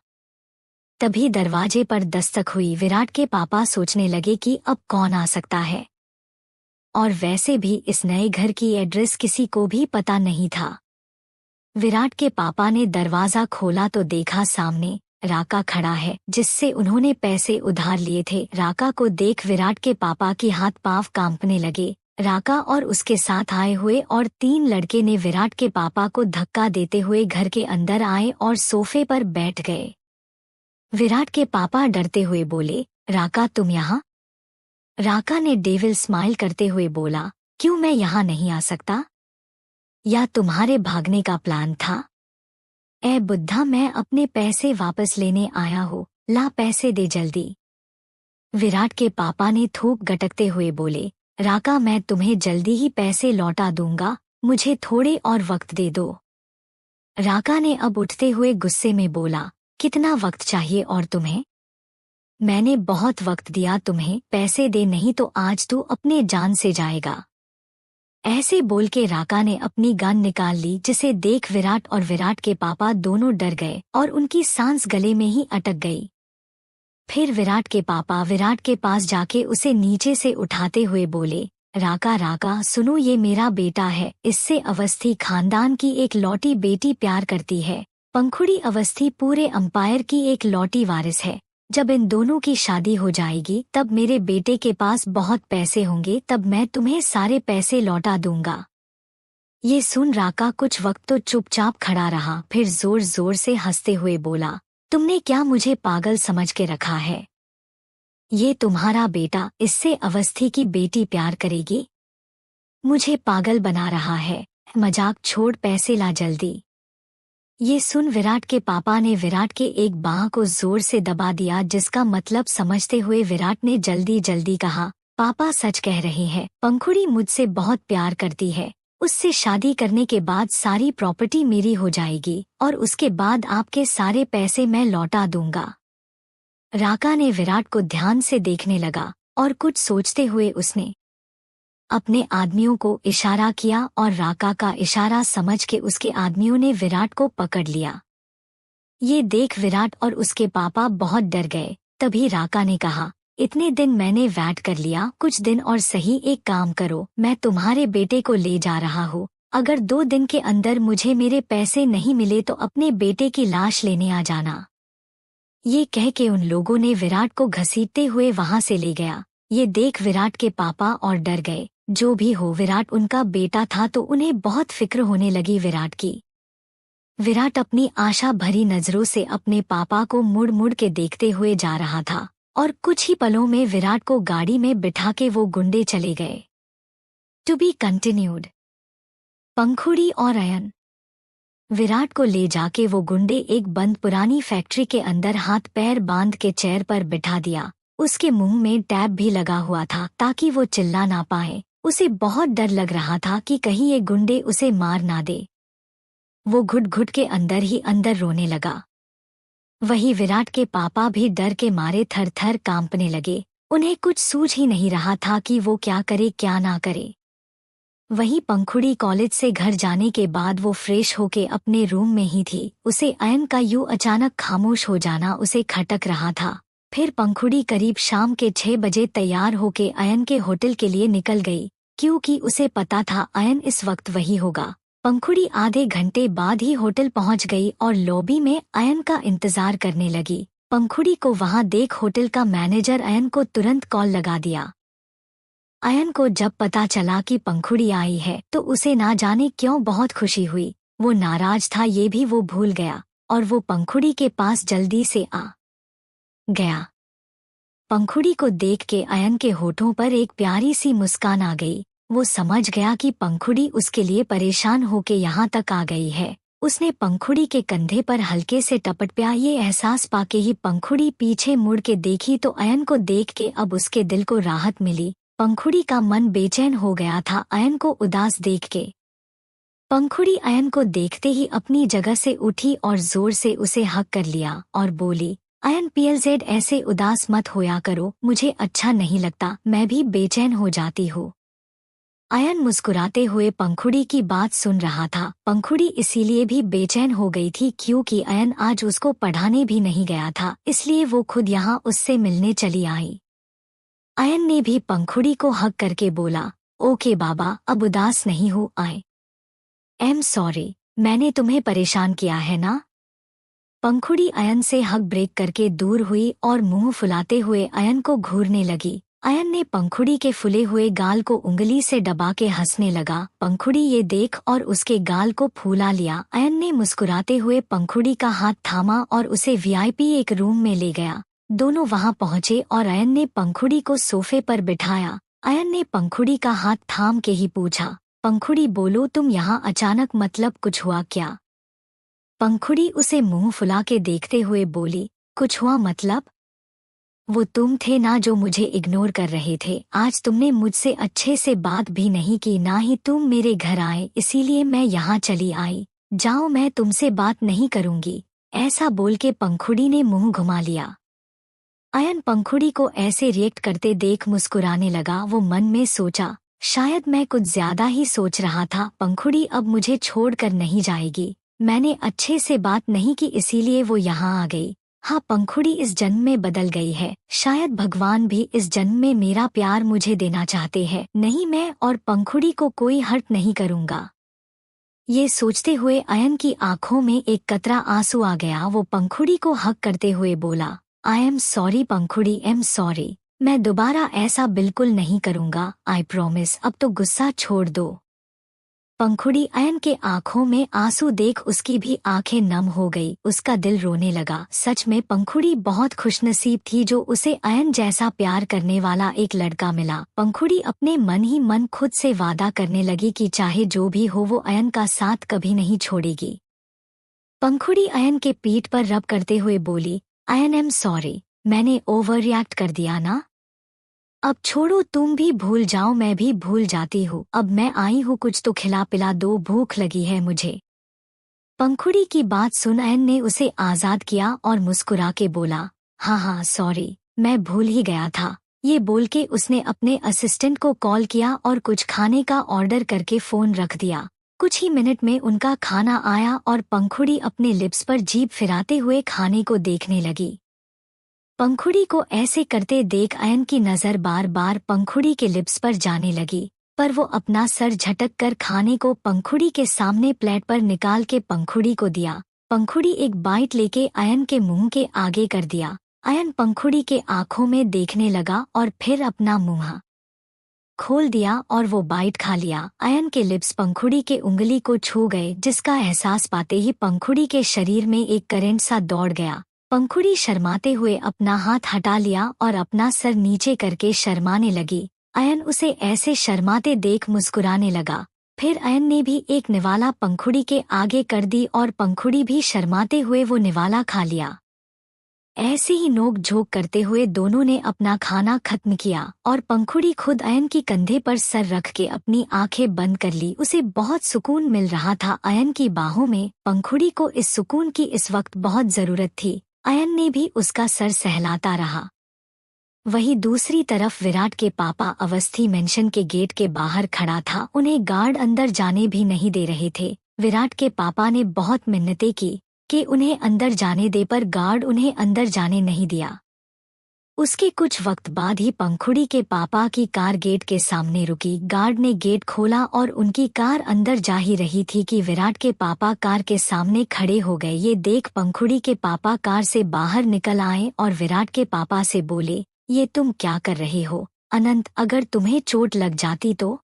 तभी दरवाजे पर दस्तक हुई। विराट के पापा सोचने लगे कि अब कौन आ सकता है, और वैसे भी इस नए घर की एड्रेस किसी को भी पता नहीं था। विराट के पापा ने दरवाजा खोला तो देखा सामने राका खड़ा है, जिससे उन्होंने पैसे उधार लिए थे। राका को देख विराट के पापा की हाथ पांव कांपने लगे। राका और उसके साथ आए हुए और 3 लड़के ने विराट के पापा को धक्का देते हुए घर के अंदर आए और सोफे पर बैठ गए। विराट के पापा डरते हुए बोले, राका तुम यहाँ? राका ने डेविल स्माइल करते हुए बोला, क्यों मैं यहाँ नहीं आ सकता? या तुम्हारे भागने का प्लान था? ए बुद्धा, मैं अपने पैसे वापस लेने आया हूँ, ला पैसे दे जल्दी। विराट के पापा ने थूक गटकते हुए बोले, राका मैं तुम्हें जल्दी ही पैसे लौटा दूंगा, मुझे थोड़े और वक्त दे दो। राका ने अब उठते हुए गुस्से में बोला, कितना वक्त चाहिए और तुम्हें? मैंने बहुत वक्त दिया तुम्हें, पैसे दे नहीं तो आज तू अपने जान से जाएगा। ऐसे बोल के राका ने अपनी गन निकाल ली, जिसे देख विराट और विराट के पापा दोनों डर गए और उनकी सांस गले में ही अटक गई। फिर विराट के पापा विराट के पास जाके उसे नीचे से उठाते हुए बोले, राका राका सुनो, ये मेरा बेटा है, इससे अवस्थी खानदान की एक लौटी बेटी प्यार करती है। पंखुड़ी अवस्थी पूरे अंपायर की एक लौटी वारिस है। जब इन दोनों की शादी हो जाएगी तब मेरे बेटे के पास बहुत पैसे होंगे, तब मैं तुम्हें सारे पैसे लौटा दूंगा। ये सुन राका कुछ वक्त तो चुपचाप खड़ा रहा, फिर जोर जोर से हंसते हुए बोला, तुमने क्या मुझे पागल समझ के रखा है? ये तुम्हारा बेटा, इससे अवस्थी की बेटी प्यार करेगी? मुझे पागल बना रहा है, मजाक छोड़ पैसे ला जल्दी। ये सुन विराट के पापा ने विराट के एक बाह को जोर से दबा दिया, जिसका मतलब समझते हुए विराट ने जल्दी जल्दी कहा, पापा सच कह रहे हैं, पंखुड़ी मुझसे बहुत प्यार करती है। उससे शादी करने के बाद सारी प्रॉपर्टी मेरी हो जाएगी और उसके बाद आपके सारे पैसे मैं लौटा दूंगा। राका ने विराट को ध्यान से देखने लगा और कुछ सोचते हुए उसने अपने आदमियों को इशारा किया और राका का इशारा समझ के उसके आदमियों ने विराट को पकड़ लिया। ये देख विराट और उसके पापा बहुत डर गए। तभी राका ने कहा, इतने दिन मैंने वेट कर लिया, कुछ दिन और सही, एक काम करो, मैं तुम्हारे बेटे को ले जा रहा हूँ। अगर 2 दिन के अंदर मुझे मेरे पैसे नहीं मिले तो अपने बेटे की लाश लेने आ जाना। ये कह के उन लोगों ने विराट को घसीटते हुए वहां से ले गया। ये देख विराट के पापा और डर गए। जो भी हो, विराट उनका बेटा था तो उन्हें बहुत फिक्र होने लगी विराट की। विराट अपनी आशा भरी नजरों से अपने पापा को मुड़ मुड़ के देखते हुए जा रहा था और कुछ ही पलों में विराट को गाड़ी में बिठा के वो गुंडे चले गए। To be continued. पंखुड़ी और अयन। विराट को ले जाके वो गुंडे एक बंद पुरानी फैक्ट्री के अंदर हाथ पैर बांध के चेयर पर बिठा दिया। उसके मुंह में टैब भी लगा हुआ था ताकि वो चिल्ला ना पाए। उसे बहुत डर लग रहा था कि कहीं ये गुंडे उसे मार ना दे। वो घुट घुट के अंदर ही अंदर रोने लगा। वही विराट के पापा भी डर के मारे थर थर कांपने लगे। उन्हें कुछ सूझ ही नहीं रहा था कि वो क्या करे क्या ना करे। वही पंखुड़ी कॉलेज से घर जाने के बाद वो फ्रेश होके अपने रूम में ही थी। उसे अयन का यूं अचानक खामोश हो जाना उसे खटक रहा था। फिर पंखुड़ी करीब शाम के 6 बजे तैयार होके अयन के होटल के लिए निकल गई, क्योंकि उसे पता था अयन इस वक्त वही होगा। पंखुड़ी आधे घंटे बाद ही होटल पहुंच गई और लॉबी में अयन का इंतजार करने लगी। पंखुड़ी को वहां देख होटल का मैनेजर अयन को तुरंत कॉल लगा दिया। अयन को जब पता चला कि पंखुड़ी आई है तो उसे ना जाने क्यों बहुत खुशी हुई। वो नाराज था ये भी वो भूल गया और वो पंखुड़ी के पास जल्दी से आ गया। पंखुड़ी को देख के अयन के होठों पर एक प्यारी सी मुस्कान आ गई। वो समझ गया कि पंखुड़ी उसके लिए परेशान होके यहाँ तक आ गई है। उसने पंखुड़ी के कंधे पर हल्के से टपट पिया। ये एहसास पाके ही पंखुड़ी पीछे मुड़ के देखी तो अयन को देख के अब उसके दिल को राहत मिली। पंखुड़ी का मन बेचैन हो गया था अयन को उदास देख के। पंखुड़ी अयन को देखते ही अपनी जगह से उठी और जोर से उसे हक कर लिया और बोली, अयन पीएलजेड ऐसे उदास मत होया करो, मुझे अच्छा नहीं लगता, मैं भी बेचैन हो जाती हूँ। अयन मुस्कुराते हुए पंखुड़ी की बात सुन रहा था। पंखुड़ी इसीलिए भी बेचैन हो गई थी क्योंकि अयन आज उसको पढ़ाने भी नहीं गया था, इसलिए वो खुद यहाँ उससे मिलने चली आई। अयन ने भी पंखुड़ी को हक करके बोला, ओके बाबा, अब उदास नहीं हूँ, आई एम सॉरी, मैंने तुम्हें परेशान किया है ना। पंखुड़ी अयन से हक ब्रेक करके दूर हुई और मुंह फुलाते हुए अयन को घूरने लगी। अयन ने पंखुड़ी के फुले हुए गाल को उंगली से दबा के हंसने लगा। पंखुड़ी ये देख और उसके गाल को फूला लिया। अयन ने मुस्कुराते हुए पंखुड़ी का हाथ थामा और उसे वीआईपी एक रूम में ले गया। दोनों वहां पहुंचे और अयन ने पंखुड़ी को सोफे पर बिठाया। अयन ने पंखुड़ी का हाथ थाम के ही पूछा, पंखुड़ी बोलो, तुम यहाँ अचानक, मतलब कुछ हुआ क्या। पंखुड़ी उसे मुंह फुला के देखते हुए बोली, कुछ हुआ मतलब? वो तुम थे ना जो मुझे इग्नोर कर रहे थे। आज तुमने मुझसे अच्छे से बात भी नहीं की, ना ही तुम मेरे घर आए, इसीलिए मैं यहाँ चली आई। जाओ, मैं तुमसे बात नहीं करूंगी। ऐसा बोल के पंखुड़ी ने मुंह घुमा लिया। अयन पंखुड़ी को ऐसे रिएक्ट करते देख मुस्कुराने लगा। वो मन में सोचा, शायद मैं कुछ ज्यादा ही सोच रहा था। पंखुड़ी अब मुझे छोड़कर नहीं जाएगी। मैंने अच्छे से बात नहीं की इसीलिए वो यहाँ आ गई। हाँ, पंखुड़ी इस जन्म में बदल गई है। शायद भगवान भी इस जन्म में मेरा प्यार मुझे देना चाहते हैं। नहीं, मैं और पंखुड़ी को कोई हर्ट नहीं करूँगा। ये सोचते हुए अयन की आंखों में एक कतरा आंसू आ गया। वो पंखुड़ी को हक करते हुए बोला, आई am sorry Pankhuri, am sorry. मैं दोबारा ऐसा बिल्कुल नहीं करूँगा, आई प्रॉमिस। अब तो गुस्सा छोड़ दो। पंखुड़ी अयन के आंखों में आंसू देख उसकी भी आंखें नम हो गई। उसका दिल रोने लगा। सच में पंखुड़ी बहुत खुशनसीब थी जो उसे अयन जैसा प्यार करने वाला एक लड़का मिला। पंखुड़ी अपने मन ही मन खुद से वादा करने लगी कि चाहे जो भी हो वो अयन का साथ कभी नहीं छोड़ेगी। पंखुड़ी अयन के पीठ पर रब करते हुए बोली, अयन एम सॉरी, मैंने ओवर रिएक्ट कर दिया ना। अब छोड़ो, तुम भी भूल जाओ, मैं भी भूल जाती हूँ। अब मैं आई हूँ, कुछ तो खिला पिला दो, भूख लगी है मुझे। पंखुड़ी की बात सुन अयन ने उसे आजाद किया और मुस्कुरा के बोला, हाँ हाँ सॉरी, मैं भूल ही गया था। ये बोल के उसने अपने असिस्टेंट को कॉल किया और कुछ खाने का ऑर्डर करके फोन रख दिया। कुछ ही मिनट में उनका खाना आया और पंखुड़ी अपने लिप्स पर जीभ फिराते हुए खाने को देखने लगी। पंखुड़ी को ऐसे करते देख अयन की नजर बार बार पंखुड़ी के लिप्स पर जाने लगी, पर वो अपना सर झटक कर खाने को पंखुड़ी के सामने प्लेट पर निकाल के पंखुड़ी को दिया। पंखुड़ी एक बाइट लेके अयन के मुंह के आगे कर दिया। अयन पंखुड़ी के आंखों में देखने लगा और फिर अपना मुंह खोल दिया और वो बाइट खा लिया। अयन के लिप्स पंखुड़ी के उंगली को छू गए, जिसका एहसास पाते ही पंखुड़ी के शरीर में एक करंट सा दौड़ गया। पंखुड़ी शर्माते हुए अपना हाथ हटा लिया और अपना सर नीचे करके शर्माने लगी। अयन उसे ऐसे शर्माते देख मुस्कुराने लगा। फिर अयन ने भी एक निवाला पंखुड़ी के आगे कर दी और पंखुड़ी भी शर्माते हुए वो निवाला खा लिया। ऐसे ही नोक झोंक करते हुए दोनों ने अपना खाना खत्म किया और पंखुड़ी खुद अयन की कंधे पर सर रख के अपनी आंखें बंद कर ली। उसे बहुत सुकून मिल रहा था अयन की बाहों में। पंखुड़ी को इस सुकून की इस वक्त बहुत जरूरत थी। अयन ने भी उसका सर सहलाता रहा। वहीं दूसरी तरफ विराट के पापा अवस्थी मेंशन के गेट के बाहर खड़ा था। उन्हें गार्ड अंदर जाने भी नहीं दे रहे थे। विराट के पापा ने बहुत मिन्नतें की कि उन्हें अंदर जाने दे, पर गार्ड उन्हें अंदर जाने नहीं दिया। उसके कुछ वक्त बाद ही पंखुड़ी के पापा की कार गेट के सामने रुकी। गार्ड ने गेट खोला और उनकी कार अंदर जा ही रही थी कि विराट के पापा कार के सामने खड़े हो गए। ये देख पंखुड़ी के पापा कार से बाहर निकल आए और विराट के पापा से बोले, ये तुम क्या कर रहे हो अनंत, अगर तुम्हें चोट लग जाती तो?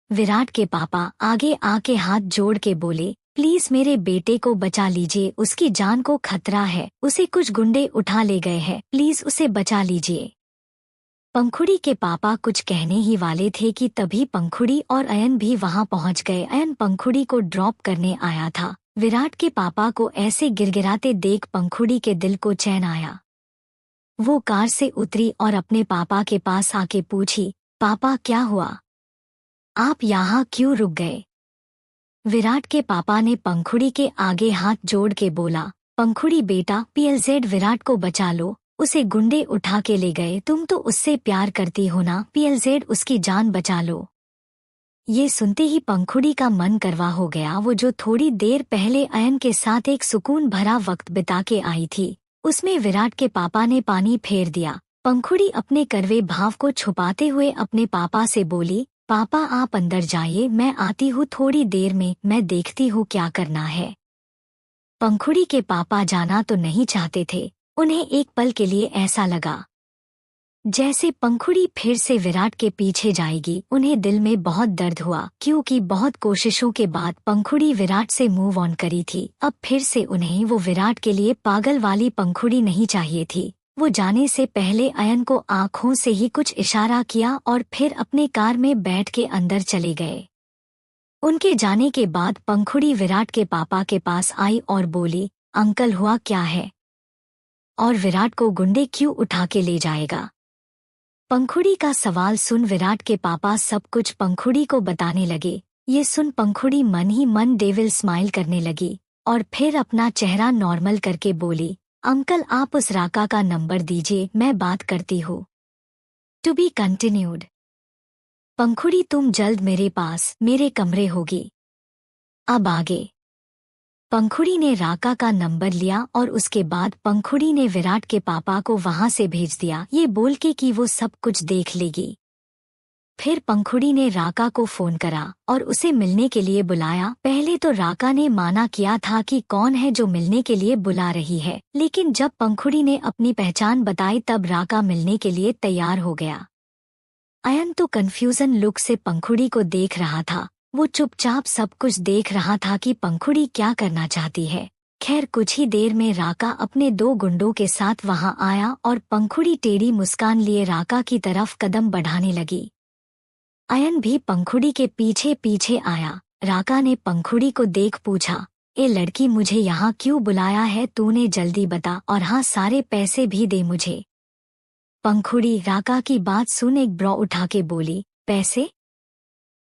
विराट के पापा आगे आके हाथ जोड़ के बोले, प्लीज मेरे बेटे को बचा लीजिए, उसकी जान को खतरा है, उसे कुछ गुंडे उठा ले गए हैं, प्लीज उसे बचा लीजिए। पंखुड़ी के पापा कुछ कहने ही वाले थे कि तभी पंखुड़ी और अयन भी वहां पहुंच गए। अयन पंखुड़ी को ड्रॉप करने आया था। विराट के पापा को ऐसे गिड़गिड़ाते देख पंखुड़ी के दिल को चैन आया। वो कार से उतरी और अपने पापा के पास आके पूछी, पापा क्या हुआ, आप यहाँ क्यों रुक गए? विराट के पापा ने पंखुड़ी के आगे हाथ जोड़ के बोला, पंखुड़ी बेटा, पीएलजेड विराट को बचा लो, उसे गुंडे उठा के ले गए, तुम तो उससे प्यार करती हो ना, पीएलजेड उसकी जान बचा लो। ये सुनते ही पंखुड़ी का मन करवा हो गया। वो जो थोड़ी देर पहले अयन के साथ एक सुकून भरा वक्त बिता के आई थी, उसमें विराट के पापा ने पानी फेर दिया। पंखुड़ी अपने करवे भाव को छुपाते हुए अपने पापा से बोली, पापा आप अंदर जाइए, मैं आती हूँ थोड़ी देर में, मैं देखती हूँ क्या करना है। पंखुड़ी के पापा जाना तो नहीं चाहते थे। उन्हें एक पल के लिए ऐसा लगा जैसे पंखुड़ी फिर से विराट के पीछे जाएगी। उन्हें दिल में बहुत दर्द हुआ, क्योंकि बहुत कोशिशों के बाद पंखुड़ी विराट से मूव ऑन करी थी। अब फिर से उन्हें वो विराट के लिए पागल वाली पंखुड़ी नहीं चाहिए थी। वो जाने से पहले अयन को आंखों से ही कुछ इशारा किया और फिर अपने कार में बैठ के अंदर चले गए। उनके जाने के बाद पंखुड़ी विराट के पापा के पास आई और बोली, अंकल हुआ क्या है, और विराट को गुंडे क्यों उठा के ले जाएगा? पंखुड़ी का सवाल सुन विराट के पापा सब कुछ पंखुड़ी को बताने लगे। ये सुन पंखुड़ी मन ही मन डेविल स्माइल करने लगी और फिर अपना चेहरा नॉर्मल करके बोली, अंकल आप उस राका का नंबर दीजिए, मैं बात करती हूँ। To be continued. पंखुड़ी तुम जल्द मेरे पास मेरे कमरे होगी। अब आगे। पंखुड़ी ने राका का नंबर लिया और उसके बाद पंखुड़ी ने विराट के पापा को वहां से भेज दिया, ये बोल के कि वो सब कुछ देख लेगी। फिर पंखुड़ी ने राका को फोन करा और उसे मिलने के लिए बुलाया। पहले तो राका ने माना किया था कि कौन है जो मिलने के लिए बुला रही है, लेकिन जब पंखुड़ी ने अपनी पहचान बताई तब राका मिलने के लिए तैयार हो गया। अयन तो कंफ्यूजन लुक से पंखुड़ी को देख रहा था। वो चुपचाप सब कुछ देख रहा था कि पंखुड़ी क्या करना चाहती है। खैर कुछ ही देर में राका अपने 2 गुंडों के साथ वहां आया और पंखुड़ी टेढ़ी मुस्कान लिए राका की तरफ कदम बढ़ाने लगी। अयन भी पंखुड़ी के पीछे पीछे आया। राका ने पंखुड़ी को देख पूछा, ए लड़की, मुझे यहाँ क्यों बुलाया है तूने, जल्दी बता, और हाँ सारे पैसे भी दे मुझे। पंखुड़ी राका की बात सुन एक ब्रो उठा के बोली, पैसे?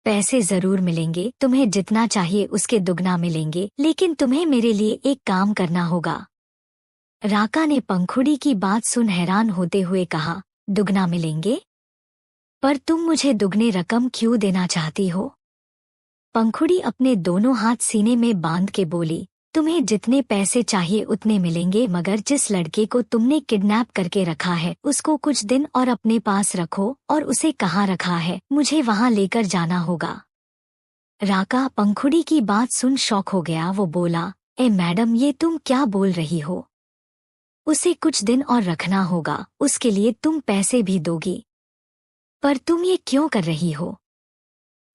पैसे जरूर मिलेंगे, तुम्हें जितना चाहिए उसके दुगना मिलेंगे, लेकिन तुम्हें मेरे लिए एक काम करना होगा। राका ने पंखुड़ी की बात सुन हैरान होते हुए कहा, दुगना मिलेंगे? पर तुम मुझे दुगने रकम क्यों देना चाहती हो? पंखुड़ी अपने दोनों हाथ सीने में बांध के बोली, तुम्हें जितने पैसे चाहिए उतने मिलेंगे, मगर जिस लड़के को तुमने किडनैप करके रखा है उसको कुछ दिन और अपने पास रखो, और उसे कहाँ रखा है मुझे वहाँ लेकर जाना होगा। राका पंखुड़ी की बात सुन शॉक हो गया। वो बोला, ए मैडम, ये तुम क्या बोल रही हो? उसे कुछ दिन और रखना होगा, उसके लिए तुम पैसे भी दोगी? पर तुम ये क्यों कर रही हो?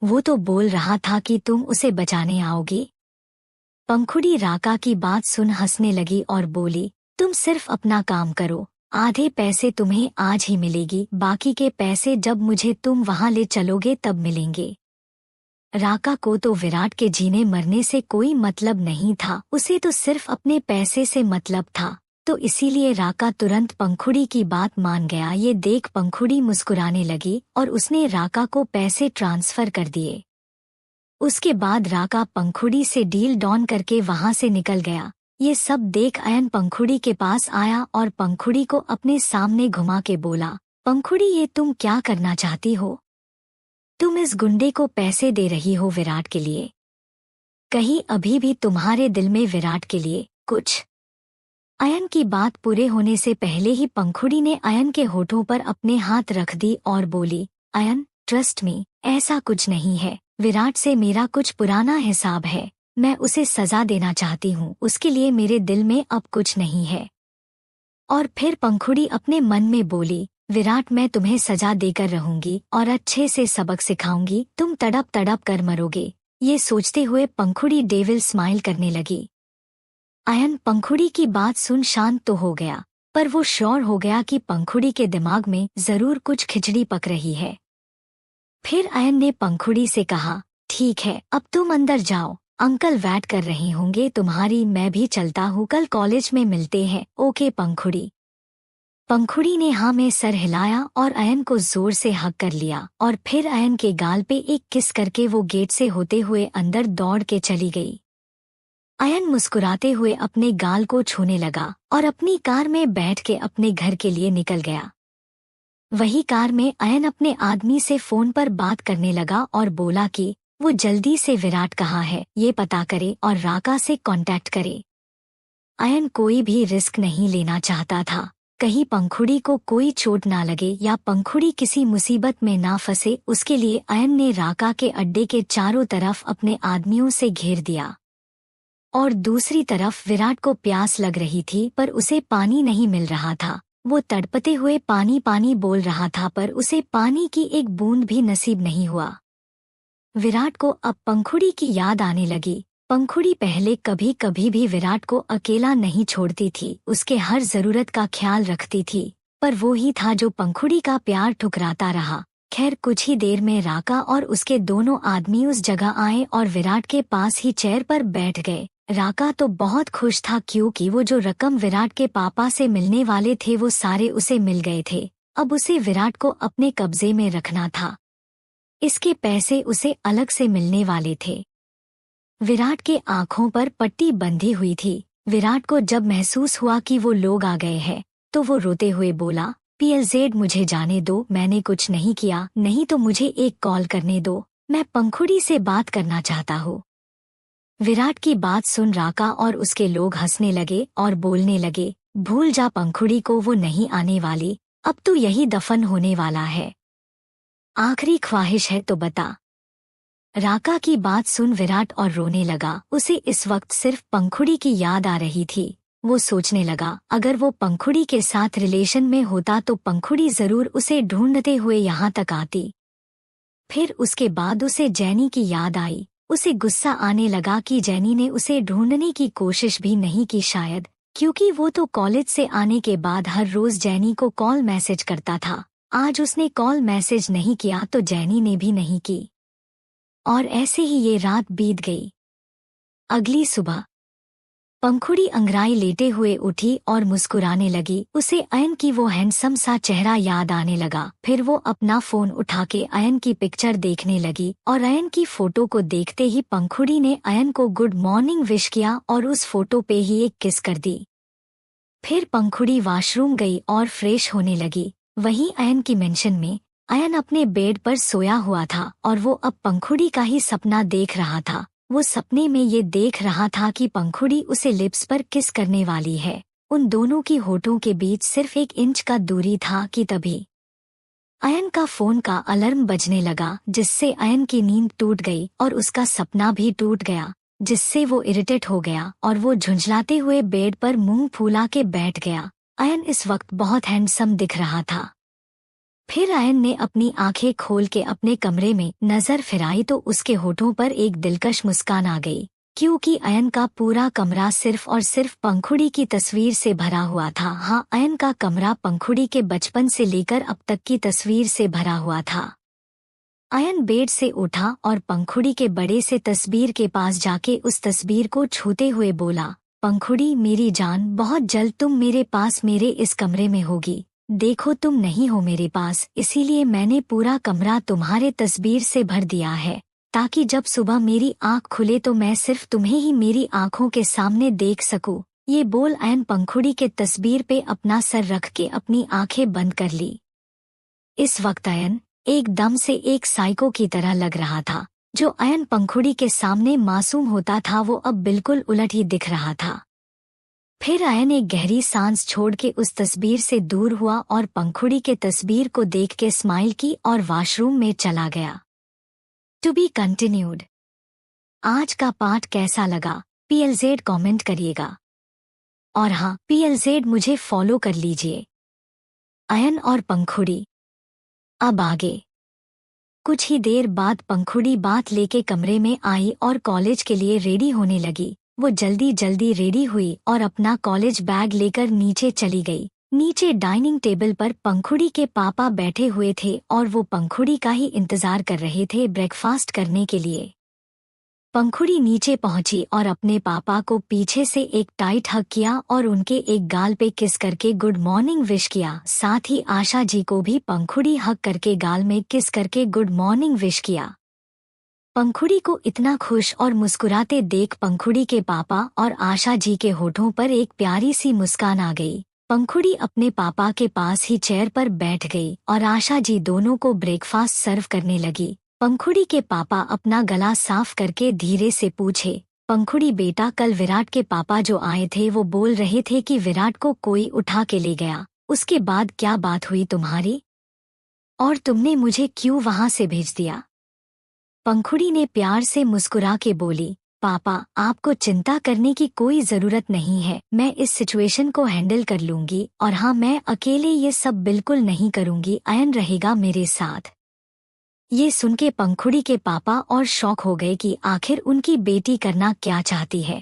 वो तो बोल रहा था कि तुम उसे बचाने आओगी। पंखुड़ी राका की बात सुन हंसने लगी और बोली, तुम सिर्फ अपना काम करो, आधे पैसे तुम्हें आज ही मिलेगी, बाकी के पैसे जब मुझे तुम वहां ले चलोगे तब मिलेंगे। राका को तो विराट के जीने मरने से कोई मतलब नहीं था, उसे तो सिर्फ अपने पैसे से मतलब था, तो इसीलिए राका तुरंत पंखुड़ी की बात मान गया। ये देख पंखुड़ी मुस्कुराने लगी और उसने राका को पैसे ट्रांसफर कर दिए। उसके बाद राका पंखुड़ी से डील डॉन करके वहां से निकल गया। ये सब देख अयन पंखुड़ी के पास आया और पंखुड़ी को अपने सामने घुमा के बोला, पंखुड़ी, ये तुम क्या करना चाहती हो? तुम इस गुंडे को पैसे दे रही हो विराट के लिए? कहीं अभी भी तुम्हारे दिल में विराट के लिए कुछ? अयन की बात पूरे होने से पहले ही पंखुड़ी ने अयन के होठों पर अपने हाथ रख दी और बोली, अयन, ट्रस्ट मी, ऐसा कुछ नहीं है। विराट से मेरा कुछ पुराना हिसाब है, मैं उसे सजा देना चाहती हूँ, उसके लिए मेरे दिल में अब कुछ नहीं है। और फिर पंखुड़ी अपने मन में बोली, विराट, मैं तुम्हें सजा देकर रहूंगी और अच्छे से सबक सिखाऊंगी, तुम तड़प तड़प कर मरोगे। ये सोचते हुए पंखुड़ी डेविल स्माइल करने लगी। अयन पंखुड़ी की बात सुन शांत तो हो गया, पर वो श्योर हो गया कि पंखुड़ी के दिमाग में जरूर कुछ खिचड़ी पक रही है। फिर अयन ने पंखुड़ी से कहा, ठीक है, अब तुम अंदर जाओ, अंकल वेट कर रहे होंगे तुम्हारी, मैं भी चलता हूँ, कल कॉलेज में मिलते हैं। ओके पंखुड़ी। पंखुड़ी ने हाँ में सर हिलाया और अयन को जोर से हक कर लिया और फिर अयन के गाल पे एक किस करके वो गेट से होते हुए अंदर दौड़ के चली गई। अयन मुस्कुराते हुए अपने गाल को छूने लगा और अपनी कार में बैठ के अपने घर के लिए निकल गया। वही कार में अयन अपने आदमी से फोन पर बात करने लगा और बोला कि वो जल्दी से विराट कहाँ है ये पता करे और राका से कांटेक्ट करे। अयन कोई भी रिस्क नहीं लेना चाहता था, कहीं पंखुड़ी को कोई चोट ना लगे या पंखुड़ी किसी मुसीबत में ना फंसे, उसके लिए अयन ने राका के अड्डे के चारों तरफ अपने आदमियों से घेर दिया। और दूसरी तरफ विराट को प्यास लग रही थी पर उसे पानी नहीं मिल रहा था। वो तड़पते हुए पानी पानी बोल रहा था पर उसे पानी की एक बूंद भी नसीब नहीं हुआ। विराट को अब पंखुड़ी की याद आने लगी। पंखुड़ी पहले कभी कभी भी विराट को अकेला नहीं छोड़ती थी, उसके हर जरूरत का ख्याल रखती थी, पर वो ही था जो पंखुड़ी का प्यार ठुकराता रहा। खैर कुछ ही देर में राका और उसके दोनों आदमी उस जगह आए और विराट के पास ही चेयर पर बैठ गए। राका तो बहुत खुश था क्योंकि वो जो रकम विराट के पापा से मिलने वाले थे वो सारे उसे मिल गए थे। अब उसे विराट को अपने कब्जे में रखना था, इसके पैसे उसे अलग से मिलने वाले थे। विराट के आंखों पर पट्टी बंधी हुई थी। विराट को जब महसूस हुआ कि वो लोग आ गए हैं तो वो रोते हुए बोला, PLZ मुझे जाने दो, मैंने कुछ नहीं किया, नहीं तो मुझे एक कॉल करने दो, मैं पंखुड़ी से बात करना चाहता हूँ। विराट की बात सुन राका और उसके लोग हंसने लगे और बोलने लगे, भूल जा पंखुड़ी को, वो नहीं आने वाली, अब तो यही दफन होने वाला है। आखिरी ख्वाहिश है तो बता। राका की बात सुन विराट और रोने लगा। उसे इस वक्त सिर्फ पंखुड़ी की याद आ रही थी। वो सोचने लगा अगर वो पंखुड़ी के साथ रिलेशन में होता तो पंखुड़ी जरूर उसे ढूंढते हुए यहाँ तक आती। फिर उसके बाद उसे जैनी की याद आई। उसे गुस्सा आने लगा कि जैनी ने उसे ढूंढने की कोशिश भी नहीं की, शायद क्योंकि वो तो कॉलेज से आने के बाद हर रोज जैनी को कॉल मैसेज करता था। आज उसने कॉल मैसेज नहीं किया तो जैनी ने भी नहीं की। और ऐसे ही ये रात बीत गई। अगली सुबह पंखुड़ी अंगड़ाई लेटे हुए उठी और मुस्कुराने लगी। उसे अयन की वो हैंडसम सा चेहरा याद आने लगा। फिर वो अपना फोन उठा के अयन की पिक्चर देखने लगी और अयन की फोटो को देखते ही पंखुड़ी ने अयन को गुड मॉर्निंग विश किया और उस फोटो पे ही एक किस कर दी। फिर पंखुड़ी वॉशरूम गई और फ्रेश होने लगी। वहीं अयन की मेंशन में अयन अपने बेड पर सोया हुआ था और वो अब पंखुड़ी का ही सपना देख रहा था। वो सपने में ये देख रहा था कि पंखुड़ी उसे लिप्स पर किस करने वाली है। उन दोनों की होठों के बीच सिर्फ 1 इंच का दूरी था कि तभी अयन का फोन का अलार्म बजने लगा, जिससे अयन की नींद टूट गई और उसका सपना भी टूट गया, जिससे वो इरिटेट हो गया और वो झुंझलाते हुए बेड पर मुंह फूला के बैठ गया। अयन इस वक्त बहुत हैंडसम दिख रहा था। फिर अयन ने अपनी आंखें खोल के अपने कमरे में नजर फिराई तो उसके होठों पर एक दिलकश मुस्कान आ गई, क्योंकि अयन का पूरा कमरा सिर्फ और सिर्फ पंखुड़ी की तस्वीर से भरा हुआ था। हाँ, अयन का कमरा पंखुड़ी के बचपन से लेकर अब तक की तस्वीर से भरा हुआ था। अयन बेड से उठा और पंखुड़ी के बड़े से तस्वीर के पास जाके उस तस्वीर को छूते हुए बोला, पंखुड़ी मेरी जान, बहुत जल्द तुम मेरे पास मेरे इस कमरे में होगी। देखो तुम नहीं हो मेरे पास, इसीलिए मैंने पूरा कमरा तुम्हारे तस्वीर से भर दिया है, ताकि जब सुबह मेरी आँख खुले तो मैं सिर्फ तुम्हें ही मेरी आँखों के सामने देख सकूं। ये बोल अयन पंखुड़ी के तस्वीर पे अपना सर रख के अपनी आंखें बंद कर ली। इस वक्त अयन एकदम से एक साइको की तरह लग रहा था। जो अयन पंखुड़ी के सामने मासूम होता था वो अब बिल्कुल उलट ही दिख रहा था। फिर अयन एक गहरी सांस छोड़ के उस तस्वीर से दूर हुआ और पंखुड़ी के तस्वीर को देख के स्माइल की और वॉशरूम में चला गया। To be continued. आज का पाठ कैसा लगा PLZ कमेंट करिएगा। और हाँ, PLZ मुझे फॉलो कर लीजिए। अयन और पंखुड़ी। अब आगे। कुछ ही देर बाद पंखुड़ी बात लेके कमरे में आई और कॉलेज के लिए रेडी होने लगी। वो जल्दी जल्दी रेडी हुई और अपना कॉलेज बैग लेकर नीचे चली गई। नीचे डाइनिंग टेबल पर पंखुड़ी के पापा बैठे हुए थे और वो पंखुड़ी का ही इंतजार कर रहे थे ब्रेकफास्ट करने के लिए। पंखुड़ी नीचे पहुंची और अपने पापा को पीछे से एक टाइट हग किया और उनके एक गाल पे किस करके गुड मॉर्निंग विश किया। साथ ही आशा जी को भी पंखुड़ी हग करके गाल में किस करके गुड मॉर्निंग विश किया। पंखुड़ी को इतना खुश और मुस्कुराते देख पंखुड़ी के पापा और आशा जी के होठों पर एक प्यारी सी मुस्कान आ गई। पंखुड़ी अपने पापा के पास ही चेयर पर बैठ गई और आशा जी दोनों को ब्रेकफास्ट सर्व करने लगी। पंखुड़ी के पापा अपना गला साफ करके धीरे से पूछे, पंखुड़ी बेटा, कल विराट के पापा जो आए थे वो बोल रहे थे कि विराट को कोई उठा के ले गया, उसके बाद क्या बात हुई तुम्हारी, और तुमने मुझे क्यों वहां से भेज दिया? पंखुड़ी ने प्यार से मुस्कुरा के बोली, पापा आपको चिंता करने की कोई जरूरत नहीं है, मैं इस सिचुएशन को हैंडल कर लूंगी। और हाँ, मैं अकेले ये सब बिल्कुल नहीं करूंगी, अयन रहेगा मेरे साथ। ये सुन के पंखुड़ी के पापा और शॉक हो गए कि आखिर उनकी बेटी करना क्या चाहती है।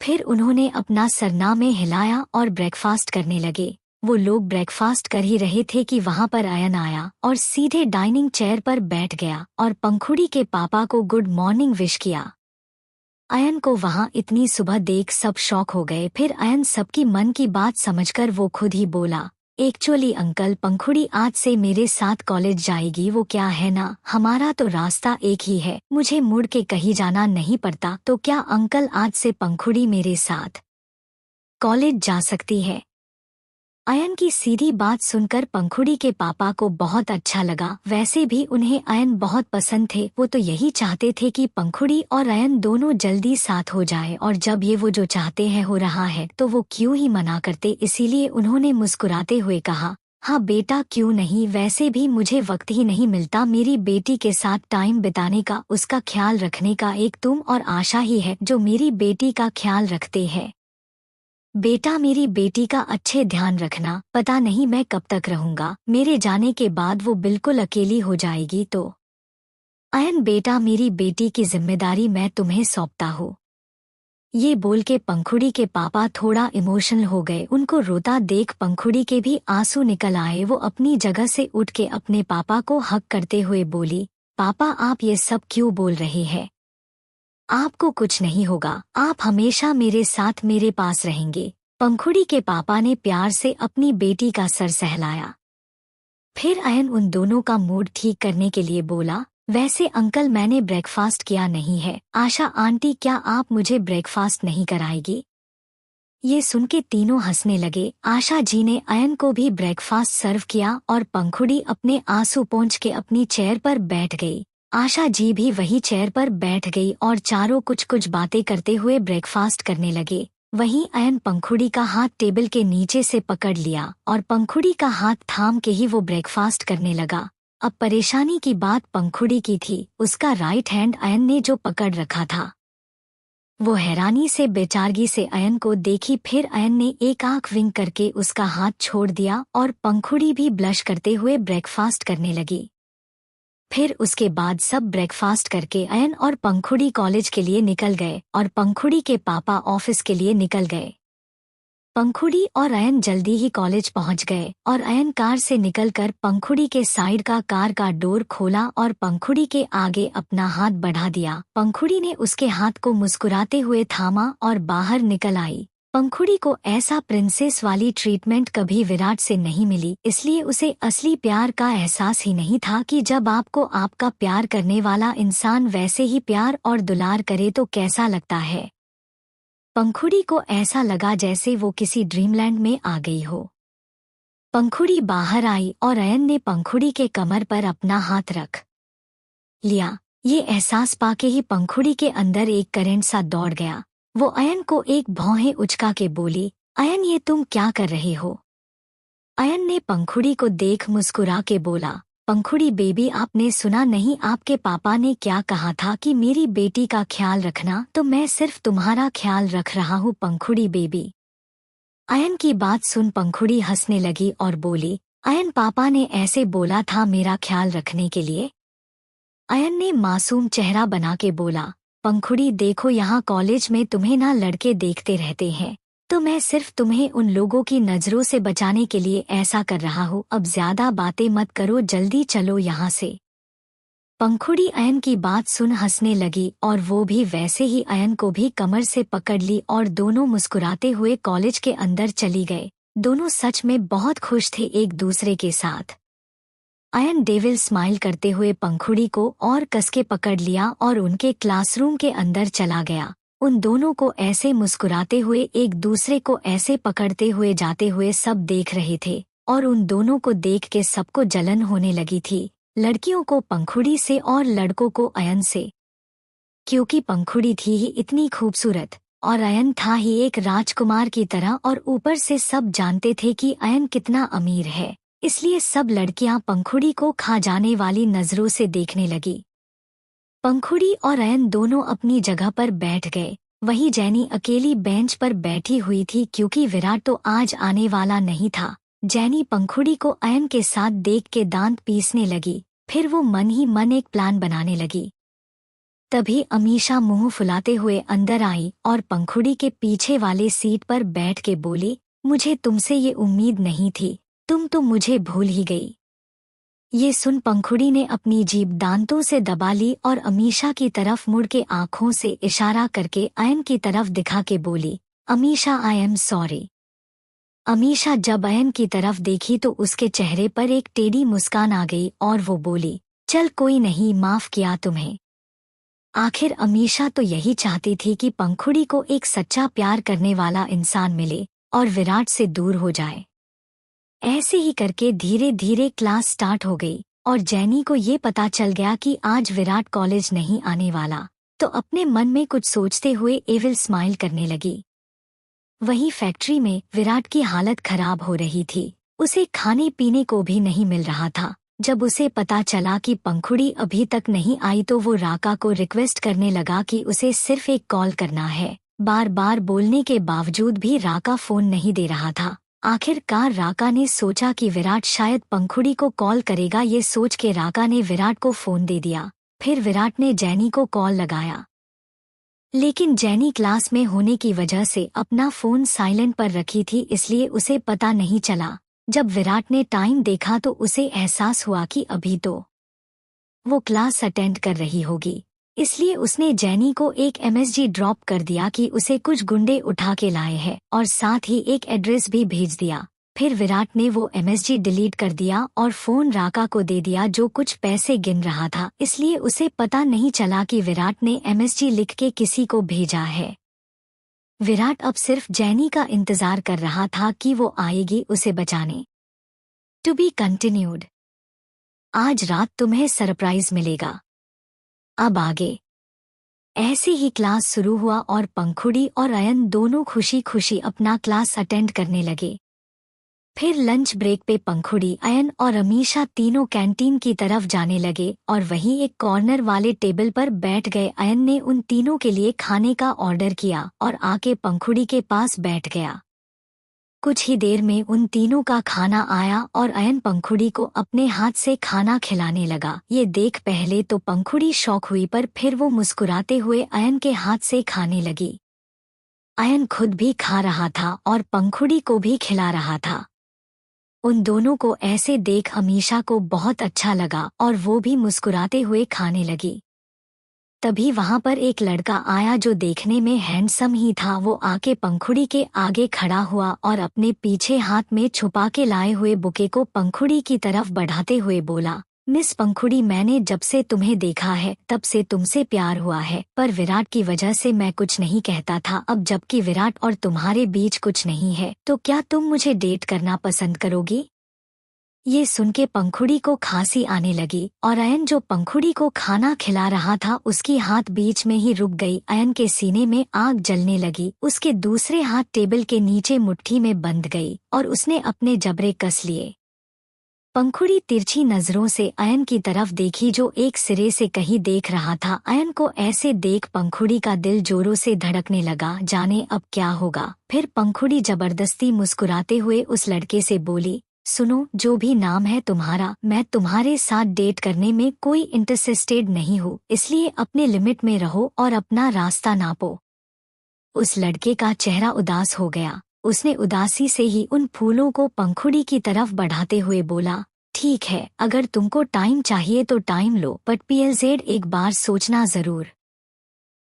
फिर उन्होंने अपना सरना में हिलाया और ब्रेकफास्ट करने लगे। वो लोग ब्रेकफास्ट कर ही रहे थे कि वहां पर अयन आया और सीधे डाइनिंग चेयर पर बैठ गया और पंखुड़ी के पापा को गुड मॉर्निंग विश किया। अयन को वहां इतनी सुबह देख सब शॉक हो गए। फिर अयन सबकी मन की बात समझकर वो खुद ही बोला, एक्चुअली अंकल, पंखुड़ी आज से मेरे साथ कॉलेज जाएगी। वो क्या है ना, हमारा तो रास्ता एक ही है, मुझे मुड़ के कहीं जाना नहीं पड़ता। तो क्या अंकल आज से पंखुड़ी मेरे साथ कॉलेज जा सकती है? अयन की सीधी बात सुनकर पंखुड़ी के पापा को बहुत अच्छा लगा। वैसे भी उन्हें अयन बहुत पसंद थे। वो तो यही चाहते थे कि पंखुड़ी और अयन दोनों जल्दी साथ हो जाए, और जब ये वो जो चाहते हैं हो रहा है तो वो क्यों ही मना करते। इसीलिए उन्होंने मुस्कुराते हुए कहा, हाँ बेटा क्यों नहीं, वैसे भी मुझे वक्त ही नहीं मिलता मेरी बेटी के साथ टाइम बिताने का, उसका ख्याल रखने का। एक तुम और आशा ही है जो मेरी बेटी का ख्याल रखते हैं। बेटा मेरी बेटी का अच्छे ध्यान रखना, पता नहीं मैं कब तक रहूंगा, मेरे जाने के बाद वो बिल्कुल अकेली हो जाएगी। तो अयन बेटा, मेरी बेटी की जिम्मेदारी मैं तुम्हें सौंपता हूँ। ये बोल के पंखुड़ी के पापा थोड़ा इमोशनल हो गए। उनको रोता देख पंखुड़ी के भी आंसू निकल आए। वो अपनी जगह से उठ के अपने पापा को हक करते हुए बोली, पापा आप ये सब क्यों बोल रहे हैं? आपको कुछ नहीं होगा, आप हमेशा मेरे साथ मेरे पास रहेंगे। पंखुड़ी के पापा ने प्यार से अपनी बेटी का सर सहलाया। फिर अयन उन दोनों का मूड ठीक करने के लिए बोला, वैसे अंकल मैंने ब्रेकफास्ट किया नहीं है। आशा आंटी क्या आप मुझे ब्रेकफास्ट नहीं कराएगी? ये सुन के तीनों हंसने लगे। आशा जी ने अयन को भी ब्रेकफास्ट सर्व किया और पंखुड़ी अपने आंसू पोंछ के अपनी चेयर पर बैठ गई। आशा जी भी वही चेयर पर बैठ गई और चारों कुछ कुछ बातें करते हुए ब्रेकफास्ट करने लगे। वहीं अयन पंखुड़ी का हाथ टेबल के नीचे से पकड़ लिया और पंखुड़ी का हाथ थाम के ही वो ब्रेकफास्ट करने लगा। अब परेशानी की बात पंखुड़ी की थी। उसका राइट हैंड अयन ने जो पकड़ रखा था, वो हैरानी से बेचारगी से अयन को देखी। फिर अयन ने एक आंख विंक करके उसका हाथ छोड़ दिया और पंखुड़ी भी ब्लश करते हुए ब्रेकफास्ट करने लगी। फिर उसके बाद सब ब्रेकफास्ट करके अयन और पंखुड़ी कॉलेज के लिए निकल गए और पंखुड़ी के पापा ऑफिस के लिए निकल गए। पंखुड़ी और अयन जल्दी ही कॉलेज पहुंच गए और अयन कार से निकलकर पंखुड़ी के साइड का कार का डोर खोला और पंखुड़ी के आगे अपना हाथ बढ़ा दिया। पंखुड़ी ने उसके हाथ को मुस्कुराते हुए थामा और बाहर निकल आई। पंखुड़ी को ऐसा प्रिंसेस वाली ट्रीटमेंट कभी विराट से नहीं मिली, इसलिए उसे असली प्यार का एहसास ही नहीं था कि जब आपको आपका प्यार करने वाला इंसान वैसे ही प्यार और दुलार करे तो कैसा लगता है। पंखुड़ी को ऐसा लगा जैसे वो किसी ड्रीमलैंड में आ गई हो। पंखुड़ी बाहर आई और अयन ने पंखुड़ी के कमर पर अपना हाथ रख लिया। ये एहसास पाके ही पंखुड़ी के अंदर एक करंट सा दौड़ गया। वो अयन को एक भौहें उचका के बोली, अयन ये तुम क्या कर रहे हो? अयन ने पंखुड़ी को देख मुस्कुरा के बोला, पंखुड़ी बेबी आपने सुना नहीं आपके पापा ने क्या कहा था कि मेरी बेटी का ख्याल रखना, तो मैं सिर्फ तुम्हारा ख्याल रख रहा हूँ पंखुड़ी बेबी। अयन की बात सुन पंखुड़ी हंसने लगी और बोली, अयन पापा ने ऐसे बोला था मेरा ख्याल रखने के लिए? अयन ने मासूम चेहरा बना के बोला, पंखुड़ी देखो यहाँ कॉलेज में तुम्हें ना लड़के देखते रहते हैं, तो मैं सिर्फ तुम्हें उन लोगों की नज़रों से बचाने के लिए ऐसा कर रहा हूँ। अब ज्यादा बातें मत करो, जल्दी चलो यहाँ से। पंखुड़ी अयन की बात सुन हंसने लगी और वो भी वैसे ही अयन को भी कमर से पकड़ ली और दोनों मुस्कुराते हुए कॉलेज के अंदर चली गए। दोनों सच में बहुत खुश थे एक दूसरे के साथ। अयन डेविल स्माइल करते हुए पंखुड़ी को और कसके पकड़ लिया और उनके क्लासरूम के अंदर चला गया। उन दोनों को ऐसे मुस्कुराते हुए एक दूसरे को ऐसे पकड़ते हुए जाते हुए सब देख रहे थे और उन दोनों को देख के सबको जलन होने लगी थी। लड़कियों को पंखुड़ी से और लड़कों को अयन से, क्योंकि पंखुड़ी थी ही इतनी खूबसूरत और अयन था ही एक राजकुमार की तरह और ऊपर से सब जानते थे कि अयन कितना अमीर है, इसलिए सब लड़कियां पंखुड़ी को खा जाने वाली नजरों से देखने लगी। पंखुड़ी और अयन दोनों अपनी जगह पर बैठ गए। वहीं जैनी अकेली बेंच पर बैठी हुई थी क्योंकि विराट तो आज आने वाला नहीं था। जैनी पंखुड़ी को अयन के साथ देख के दांत पीसने लगी। फिर वो मन ही मन एक प्लान बनाने लगी। तभी अमीशा मुंह फुलाते हुए अंदर आई और पंखुड़ी के पीछे वाले सीट पर बैठ के बोली, मुझे तुमसे ये उम्मीद नहीं थी, तुम तो मुझे भूल ही गई। ये सुन पंखुड़ी ने अपनी जीभ दांतों से दबा ली और अमीशा की तरफ मुड़ के आंखों से इशारा करके अयन की तरफ दिखा के बोली, Amisha I am sorry. Amisha जब अयन की तरफ देखी तो उसके चेहरे पर एक टेढ़ी मुस्कान आ गई और वो बोली, चल कोई नहीं, माफ किया तुम्हें। आखिर अमीशा तो यही चाहती थी कि पंखुड़ी को एक सच्चा प्यार करने वाला इंसान मिले और विराट से दूर हो जाए। ऐसे ही करके धीरे धीरे क्लास स्टार्ट हो गई और जैनी को ये पता चल गया कि आज विराट कॉलेज नहीं आने वाला, तो अपने मन में कुछ सोचते हुए एविल स्माइल करने लगी। वहीं फैक्ट्री में विराट की हालत खराब हो रही थी। उसे खाने पीने को भी नहीं मिल रहा था। जब उसे पता चला कि पंखुड़ी अभी तक नहीं आई तो वो राका को रिक्वेस्ट करने लगा कि उसे सिर्फ एक कॉल करना है। बार बार बोलने के बावजूद भी राका फोन नहीं दे रहा था। आखिरकार राका ने सोचा कि विराट शायद पंखुड़ी को कॉल करेगा। ये सोच के राका ने विराट को फोन दे दिया। फिर विराट ने जैनी को कॉल लगाया, लेकिन जैनी क्लास में होने की वजह से अपना फोन साइलेंट पर रखी थी, इसलिए उसे पता नहीं चला। जब विराट ने टाइम देखा तो उसे एहसास हुआ कि अभी तो वो क्लास अटेंड कर रही होगी। इसलिए उसने जैनी को एक एमएसजी ड्रॉप कर दिया कि उसे कुछ गुंडे उठा के लाए हैं और साथ ही एक एड्रेस भी भेज दिया। फिर विराट ने वो एमएसजी डिलीट कर दिया और फोन राका को दे दिया जो कुछ पैसे गिन रहा था, इसलिए उसे पता नहीं चला कि विराट ने एमएसजी लिख के किसी को भेजा है। विराट अब सिर्फ जैनी का इंतजार कर रहा था कि वो आएगी उसे बचाने। To be continued. आज रात तुम्हें सरप्राइज मिलेगा। अब आगे। ऐसे ही क्लास शुरू हुआ और पंखुड़ी और अयन दोनों खुशी खुशी अपना क्लास अटेंड करने लगे। फिर लंच ब्रेक पे पंखुड़ी, अयन और अमीशा तीनों कैंटीन की तरफ जाने लगे और वहीं एक कॉर्नर वाले टेबल पर बैठ गए। अयन ने उन तीनों के लिए खाने का ऑर्डर किया और आके पंखुड़ी के पास बैठ गया। कुछ ही देर में उन तीनों का खाना आया और अयन पंखुड़ी को अपने हाथ से खाना खिलाने लगा। ये देख पहले तो पंखुड़ी शॉक हुई, पर फिर वो मुस्कुराते हुए अयन के हाथ से खाने लगी। अयन खुद भी खा रहा था और पंखुड़ी को भी खिला रहा था। उन दोनों को ऐसे देख अमीशा को बहुत अच्छा लगा और वो भी मुस्कुराते हुए खाने लगी। तभी वहां पर एक लड़का आया जो देखने में हैंडसम ही था। वो आके पंखुड़ी के आगे खड़ा हुआ और अपने पीछे हाथ में छुपा के लाए हुए बुके को पंखुड़ी की तरफ बढ़ाते हुए बोला, मिस पंखुड़ी, मैंने जब से तुम्हें देखा है तब से तुमसे प्यार हुआ है, पर विराट की वजह से मैं कुछ नहीं कहता था। अब जबकि विराट और तुम्हारे बीच कुछ नहीं है तो क्या तुम मुझे डेट करना पसंद करोगी? ये सुन के पंखुड़ी को खांसी आने लगी और अयन जो पंखुड़ी को खाना खिला रहा था उसकी हाथ बीच में ही रुक गई। अयन के सीने में आग जलने लगी। उसके दूसरे हाथ टेबल के नीचे मुट्ठी में बंध गई और उसने अपने जबड़े कस लिए। पंखुड़ी तिरछी नजरों से अयन की तरफ देखी जो एक सिरे से कहीं देख रहा था। अयन को ऐसे देख पंखुड़ी का दिल जोरों से धड़कने लगा, जाने अब क्या होगा। फिर पंखुड़ी जबरदस्ती मुस्कुराते हुए उस लड़के से बोली, सुनो, जो भी नाम है तुम्हारा, मैं तुम्हारे साथ डेट करने में कोई इंटरेस्टेड नहीं हूँ, इसलिए अपने लिमिट में रहो और अपना रास्ता नापो। उस लड़के का चेहरा उदास हो गया। उसने उदासी से ही उन फूलों को पंखुड़ी की तरफ बढ़ाते हुए बोला, ठीक है, अगर तुमको टाइम चाहिए तो टाइम लो, बट PLZ एक बार सोचना जरूर।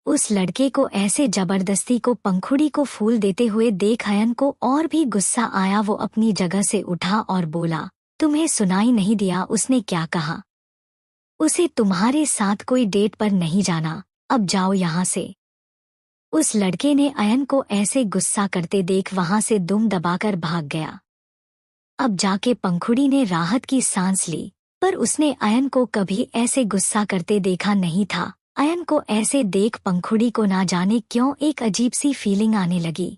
उस लड़के को ऐसे जबरदस्ती को पंखुड़ी को फूल देते हुए देख अयन को और भी गुस्सा आया। वो अपनी जगह से उठा और बोला, तुम्हें सुनाई नहीं दिया उसने क्या कहा? उसे तुम्हारे साथ कोई डेट पर नहीं जाना, अब जाओ यहाँ से। उस लड़के ने अयन को ऐसे गुस्सा करते देख वहां से दुम दबाकर भाग गया। अब जाके पंखुड़ी ने राहत की सांस ली, पर उसने अयन को कभी ऐसे गुस्सा करते देखा नहीं था। अयन को ऐसे देख पंखुड़ी को ना जाने क्यों एक अजीब सी फीलिंग आने लगी।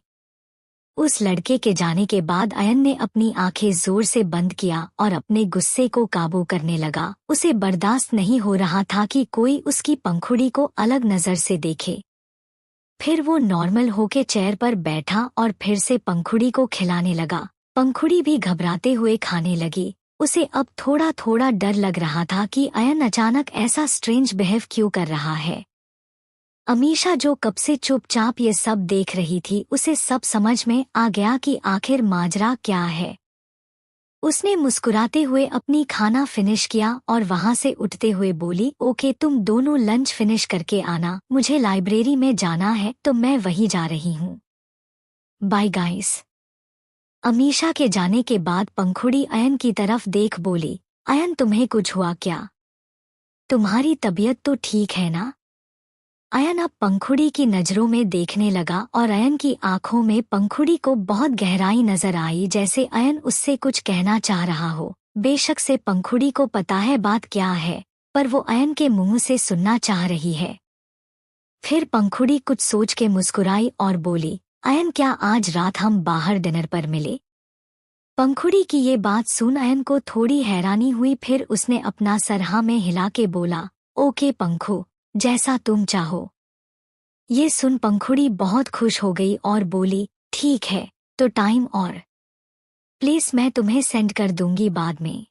उस लड़के के जाने के बाद अयन ने अपनी आंखें जोर से बंद किया और अपने गुस्से को काबू करने लगा। उसे बर्दाश्त नहीं हो रहा था कि कोई उसकी पंखुड़ी को अलग नजर से देखे। फिर वो नॉर्मल होके चेयर पर बैठा और फिर से पंखुड़ी को खिलाने लगा। पंखुड़ी भी घबराते हुए खाने लगी। उसे अब थोड़ा थोड़ा डर लग रहा था कि अयन अचानक ऐसा स्ट्रेंज बिहेव क्यों कर रहा है। अमीशा जो कब से चुपचाप ये सब देख रही थी, उसे सब समझ में आ गया कि आखिर माजरा क्या है। उसने मुस्कुराते हुए अपनी खाना फिनिश किया और वहां से उठते हुए बोली, ओके, तुम दोनों लंच फिनिश करके आना, मुझे लाइब्रेरी में जाना है तो मैं वहीं जा रही हूँ। Bye guys. अमीशा के जाने के बाद पंखुड़ी अयन की तरफ देख बोली, अयन, तुम्हें कुछ हुआ क्या? तुम्हारी तबीयत तो ठीक है ना? अयन अब पंखुड़ी की नजरों में देखने लगा और अयन की आंखों में पंखुड़ी को बहुत गहराई नजर आई, जैसे अयन उससे कुछ कहना चाह रहा हो। बेशक से पंखुड़ी को पता है बात क्या है, पर वो अयन के मुंह से सुनना चाह रही है। फिर पंखुड़ी कुछ सोच के मुस्कुराई और बोली, अयन, क्या आज रात हम बाहर डिनर पर मिले? पंखुड़ी की ये बात सुन अयन को थोड़ी हैरानी हुई। फिर उसने अपना सर हाँ में हिला के बोला, ओके पंखु, जैसा तुम चाहो। ये सुन पंखुड़ी बहुत खुश हो गई और बोली, ठीक है, तो टाइम और प्लेस मैं तुम्हें सेंड कर दूंगी बाद में।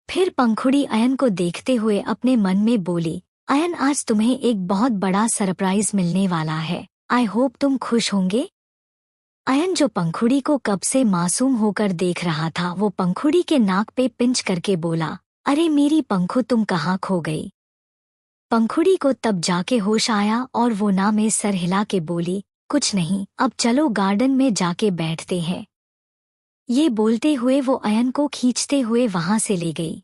फिर पंखुड़ी अयन को देखते हुए अपने मन में बोली, अयन, आज तुम्हें एक बहुत बड़ा सरप्राइज मिलने वाला है। आई होप तुम खुश होंगे। अयन जो पंखुड़ी को कब से मासूम होकर देख रहा था, वो पंखुड़ी के नाक पे पिंच करके बोला, अरे मेरी पंखु, तुम कहाँ खो गई? पंखुड़ी को तब जाके होश आया और वो ना में सर हिला के बोली, कुछ नहीं, अब चलो गार्डन में जाके बैठते हैं। ये बोलते हुए वो अयन को खींचते हुए वहां से ले गई।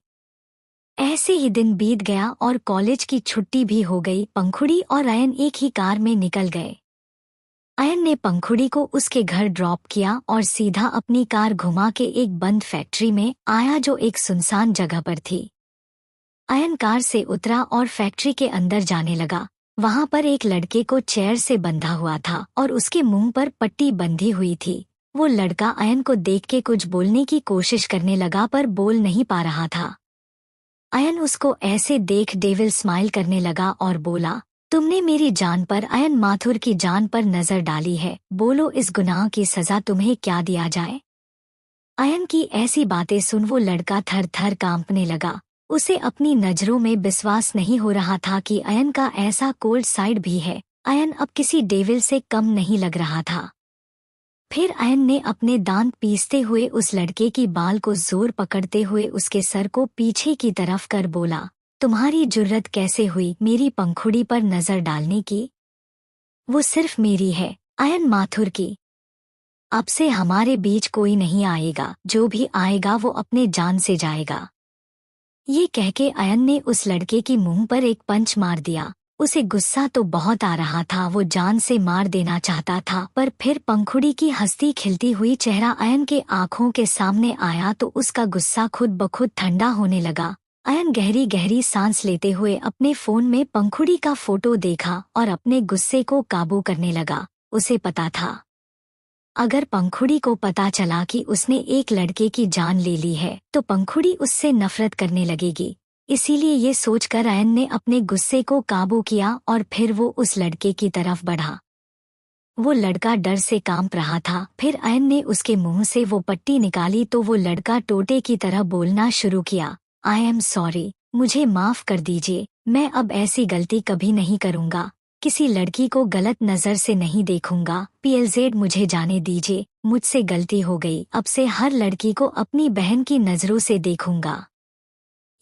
ऐसे ही दिन बीत गया और कॉलेज की छुट्टी भी हो गई। पंखुड़ी और अयन एक ही कार में निकल गए। अयन ने पंखुड़ी को उसके घर ड्रॉप किया और सीधा अपनी कार घुमा के एक बंद फैक्ट्री में आया जो एक सुनसान जगह पर थी। अयन कार से उतरा और फैक्ट्री के अंदर जाने लगा। वहां पर एक लड़के को चेयर से बंधा हुआ था और उसके मुंह पर पट्टी बंधी हुई थी। वो लड़का अयन को देख के कुछ बोलने की कोशिश करने लगा पर बोल नहीं पा रहा था। अयन उसको ऐसे देख डेविल स्माइल करने लगा और बोला, तुमने मेरी जान पर, अयन माथुर की जान पर नजर डाली है, बोलो इस गुनाह की सजा तुम्हें क्या दिया जाए। अयन की ऐसी बातें सुन वो लड़का थर थर कांपने लगा। उसे अपनी नजरों में विश्वास नहीं हो रहा था कि अयन का ऐसा कोल्ड साइड भी है। अयन अब किसी डेविल से कम नहीं लग रहा था। फिर अयन ने अपने दांत पीसते हुए उस लड़के की बाल को जोर पकड़ते हुए उसके सर को पीछे की तरफ कर बोला, तुम्हारी जुर्रत कैसे हुई मेरी पंखुड़ी पर नजर डालने की? वो सिर्फ मेरी है, अयन माथुर की। अब से हमारे बीच कोई नहीं आएगा, जो भी आएगा वो अपने जान से जाएगा। ये कह के अयन ने उस लड़के की मुंह पर एक पंच मार दिया। उसे गुस्सा तो बहुत आ रहा था, वो जान से मार देना चाहता था, पर फिर पंखुड़ी की हंसती खिलती हुई चेहरा अयन के आंखों के सामने आया तो उसका गुस्सा खुद ब खुद ठंडा होने लगा। अयन गहरी गहरी सांस लेते हुए अपने फोन में पंखुड़ी का फोटो देखा और अपने गुस्से को काबू करने लगा। उसे पता था, अगर पंखुड़ी को पता चला कि उसने एक लड़के की जान ले ली है तो पंखुड़ी उससे नफरत करने लगेगी। इसीलिए ये सोचकर अयन ने अपने गुस्से को काबू किया और फिर वो उस लड़के की तरफ बढ़ा। वो लड़का डर से कांप रहा था। फिर अयन ने उसके मुंह से वो पट्टी निकाली तो वो लड़का टोटे की तरह बोलना शुरू किया, आई एम सॉरी, मुझे माफ कर दीजिए, मैं अब ऐसी गलती कभी नहीं करूँगा, किसी लड़की को गलत नजर से नहीं देखूंगा, PLZ मुझे जाने दीजिए, मुझसे गलती हो गई, अब से हर लड़की को अपनी बहन की नजरों से देखूंगा।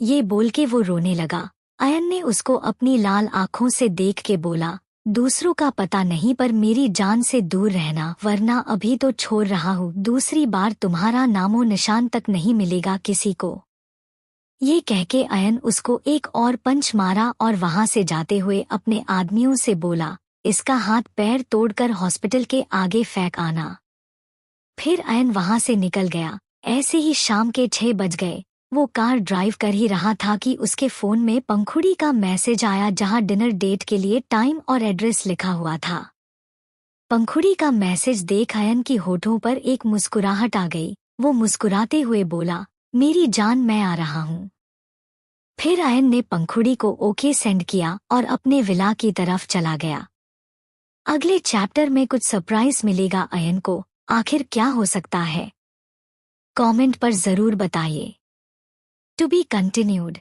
ये बोल के वो रोने लगा। अयन ने उसको अपनी लाल आंखों से देख के बोला, दूसरों का पता नहीं पर मेरी जान से दूर रहना, वरना अभी तो छोड़ रहा हूँ, दूसरी बार तुम्हारा नामो निशान तक नहीं मिलेगा किसी को। ये कह के अयन उसको एक और पंच मारा और वहां से जाते हुए अपने आदमियों से बोला, इसका हाथ पैर तोड़कर हॉस्पिटल के आगे फेंक आना। फिर अयन वहां से निकल गया। ऐसे ही शाम के 6 बज गए। वो कार ड्राइव कर ही रहा था कि उसके फोन में पंखुड़ी का मैसेज आया जहां डिनर डेट के लिए टाइम और एड्रेस लिखा हुआ था। पंखुड़ी का मैसेज देख अयन की होठों पर एक मुस्कुराहट आ गई। वो मुस्कुराते हुए बोला, मेरी जान मैं आ रहा हूँ। फिर अयन ने पंखुड़ी को ओके सेंड किया और अपने विला की तरफ चला गया। अगले चैप्टर में कुछ सरप्राइज मिलेगा अयन को, आखिर क्या हो सकता है? कमेंट पर जरूर बताइए। To be continued.